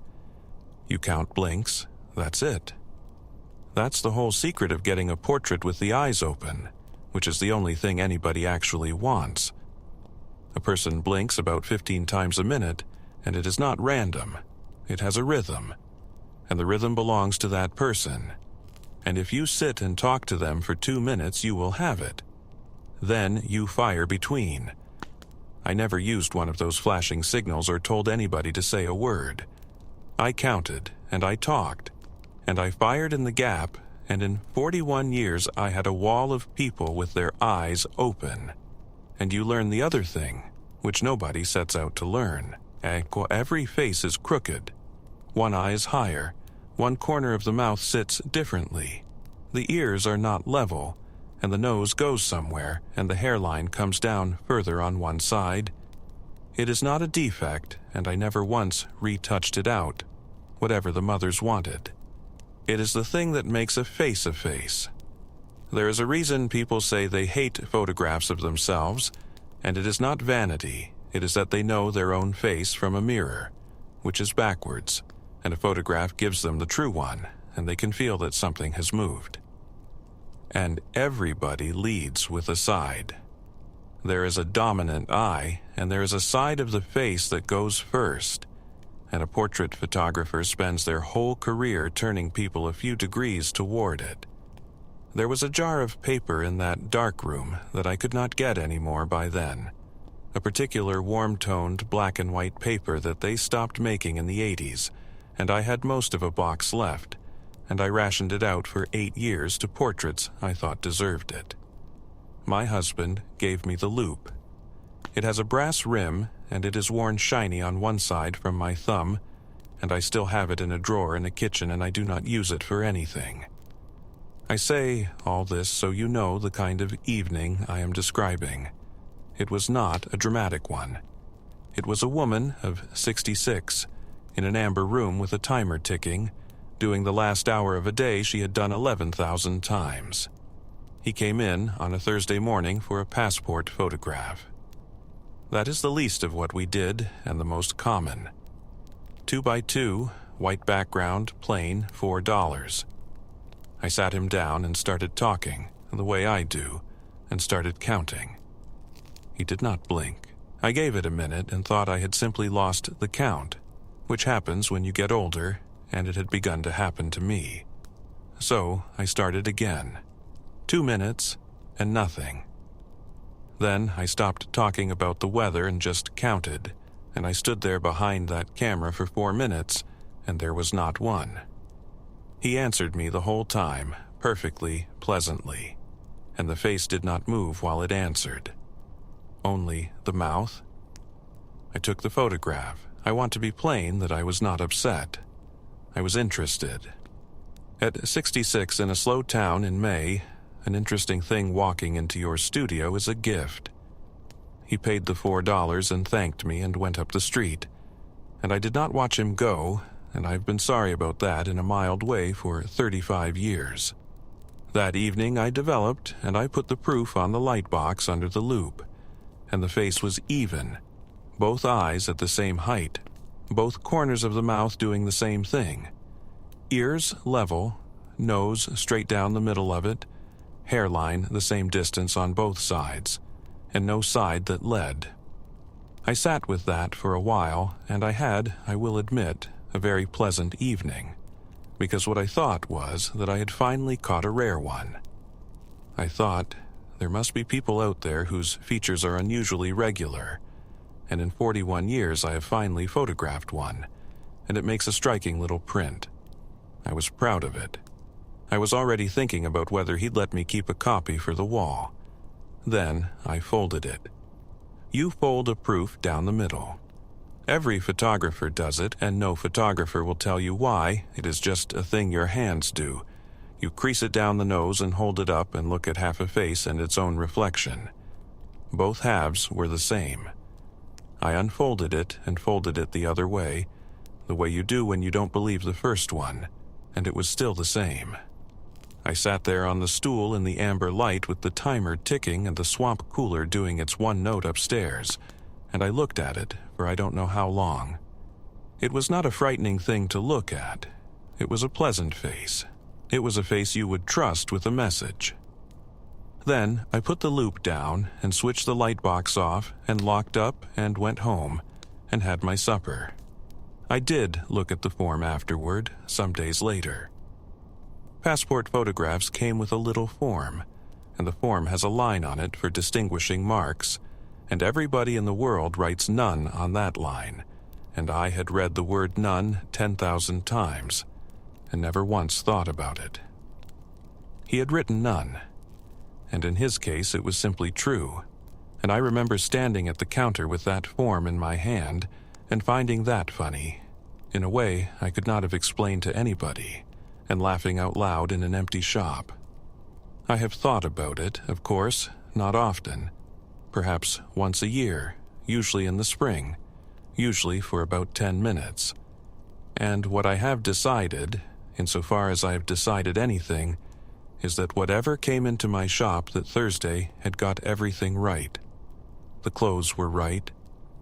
You count blinks, that's it. That's the whole secret of getting a portrait with the eyes open, which is the only thing anybody actually wants. A person blinks about 15 times a minute, and it is not random. It has a rhythm, and the rhythm belongs to that person. And if you sit and talk to them for 2 minutes, you will have it. Then you fire between. I never used one of those flashing signals or told anybody to say a word. I counted, and I talked, and I fired in the gap, and in 41 years I had a wall of people with their eyes open. And you learn the other thing, which nobody sets out to learn. Every face is crooked. One eye is higher. One corner of the mouth sits differently. The ears are not level, and the nose goes somewhere, and the hairline comes down further on one side. It is not a defect, and I never once retouched it out, whatever the mothers wanted. It is the thing that makes a face a face. There is a reason people say they hate photographs of themselves, and it is not vanity, it is that they know their own face from a mirror, which is backwards, and a photograph gives them the true one, and they can feel that something has moved. And everybody leads with a side. There is a dominant eye, and there is a side of the face that goes first, and a portrait photographer spends their whole career turning people a few degrees toward it. There was a jar of paper in that darkroom that I could not get anymore by then, a particular warm-toned black and white paper that they stopped making in the 80s, and I had most of a box left, and I rationed it out for 8 years to portraits I thought deserved it. My husband gave me the loop. It has a brass rim, and it is worn shiny on one side from my thumb, and I still have it in a drawer in the kitchen, and I do not use it for anything. I say all this so you know the kind of evening I am describing. It was not a dramatic one. It was a woman of 66, in an amber room with a timer ticking, doing the last hour of a day she had done 11,000 times. He came in on a Thursday morning for a passport photograph. That is the least of what we did, and the most common. 2x2, white background, plain, $4. I sat him down and started talking, the way I do, and started counting. He did not blink. I gave it a minute and thought I had simply lost the count, which happens when you get older, and it had begun to happen to me. So I started again. 2 minutes, and nothing. Then I stopped talking about the weather and just counted, and I stood there behind that camera for 4 minutes, and there was not one. He answered me the whole time, perfectly, pleasantly, and the face did not move while it answered. Only the mouth. I took the photograph. I want to be plain that I was not upset. I was interested. At 66 in a slow town in May, an interesting thing walking into your studio is a gift. He paid the $4 and thanked me and went up the street. And I did not watch him go, and I've been sorry about that in a mild way for 35 years. That evening I developed, and I put the proof on the light box under the loop, and the face was even, both eyes at the same height, both corners of the mouth doing the same thing. Ears level, nose straight down the middle of it, hairline the same distance on both sides, and no side that led. I sat with that for a while, and I had, I will admit, a very pleasant evening, because what I thought was that I had finally caught a rare one. I thought there must be people out there whose features are unusually regular, and in 41 years I have finally photographed one, and it makes a striking little print. I was proud of it. I was already thinking about whether he'd let me keep a copy for the wall. Then I folded it. You fold a proof down the middle. Every photographer does it, and no photographer will tell you why. It is just a thing your hands do. You crease it down the nose and hold it up and look at half a face and its own reflection. Both halves were the same. I unfolded it and folded it the other way, the way you do when you don't believe the first one, and it was still the same. I sat there on the stool in the amber light with the timer ticking and the swamp cooler doing its one note upstairs, and I looked at it for I don't know how long. It was not a frightening thing to look at. It was a pleasant face. It was a face you would trust with a message. Then I put the loop down and switched the light box off and locked up and went home and had my supper. I did look at the form afterward, some days later. Passport photographs came with a little form, and the form has a line on it for distinguishing marks, and everybody in the world writes none on that line, and I had read the word none 10,000 times, and never once thought about it. He had written none, and in his case it was simply true, and I remember standing at the counter with that form in my hand and finding that funny, in a way I could not have explained to anybody, and laughing out loud in an empty shop. I have thought about it, of course, not often, perhaps once a year, usually in the spring, usually for about 10 minutes. And what I have decided, insofar as I have decided anything, is that whatever came into my shop that Thursday had got everything right. The clothes were right,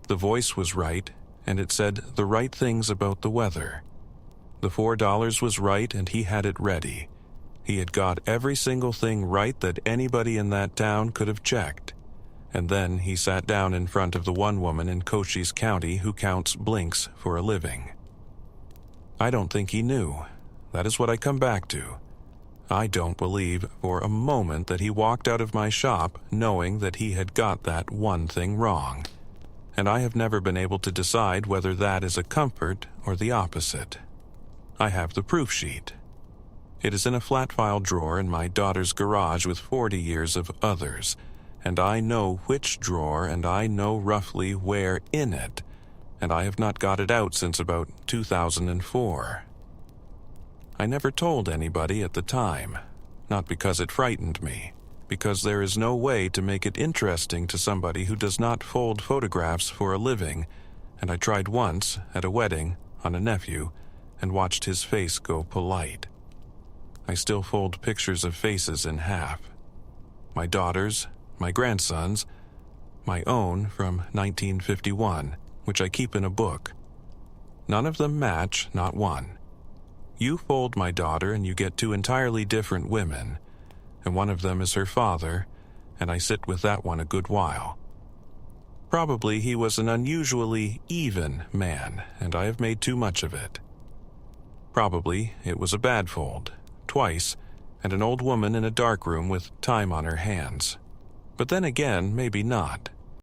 the voice was right, and it said the right things about the weather. The $4 was right and he had it ready. He had got every single thing right that anybody in that town could have checked. And then he sat down in front of the one woman in Cochise County who counts blinks for a living. I don't think he knew. That is what I come back to. I don't believe for a moment that he walked out of my shop knowing that he had got that one thing wrong. And I have never been able to decide whether that is a comfort or the opposite. I have the proof sheet. It is in a flat file drawer in my daughter's garage with 40 years of others, and I know which drawer and I know roughly where in it, and I have not got it out since about 2004. I never told anybody at the time, not because it frightened me, because there is no way to make it interesting to somebody who does not fold photographs for a living, and I tried once at a wedding on a nephew and watched his face go polite. I still fold pictures of faces in half. My daughter's, my grandson's, my own from 1951, which I keep in a book. None of them match, not one. You fold my daughter and you get two entirely different women, and one of them is her father, and I sit with that one a good while. Probably he was an unusually even man, and I have made too much of it. Probably it was a bad fold, twice, and an old woman in a darkroom with time on her hands. But then again, maybe not.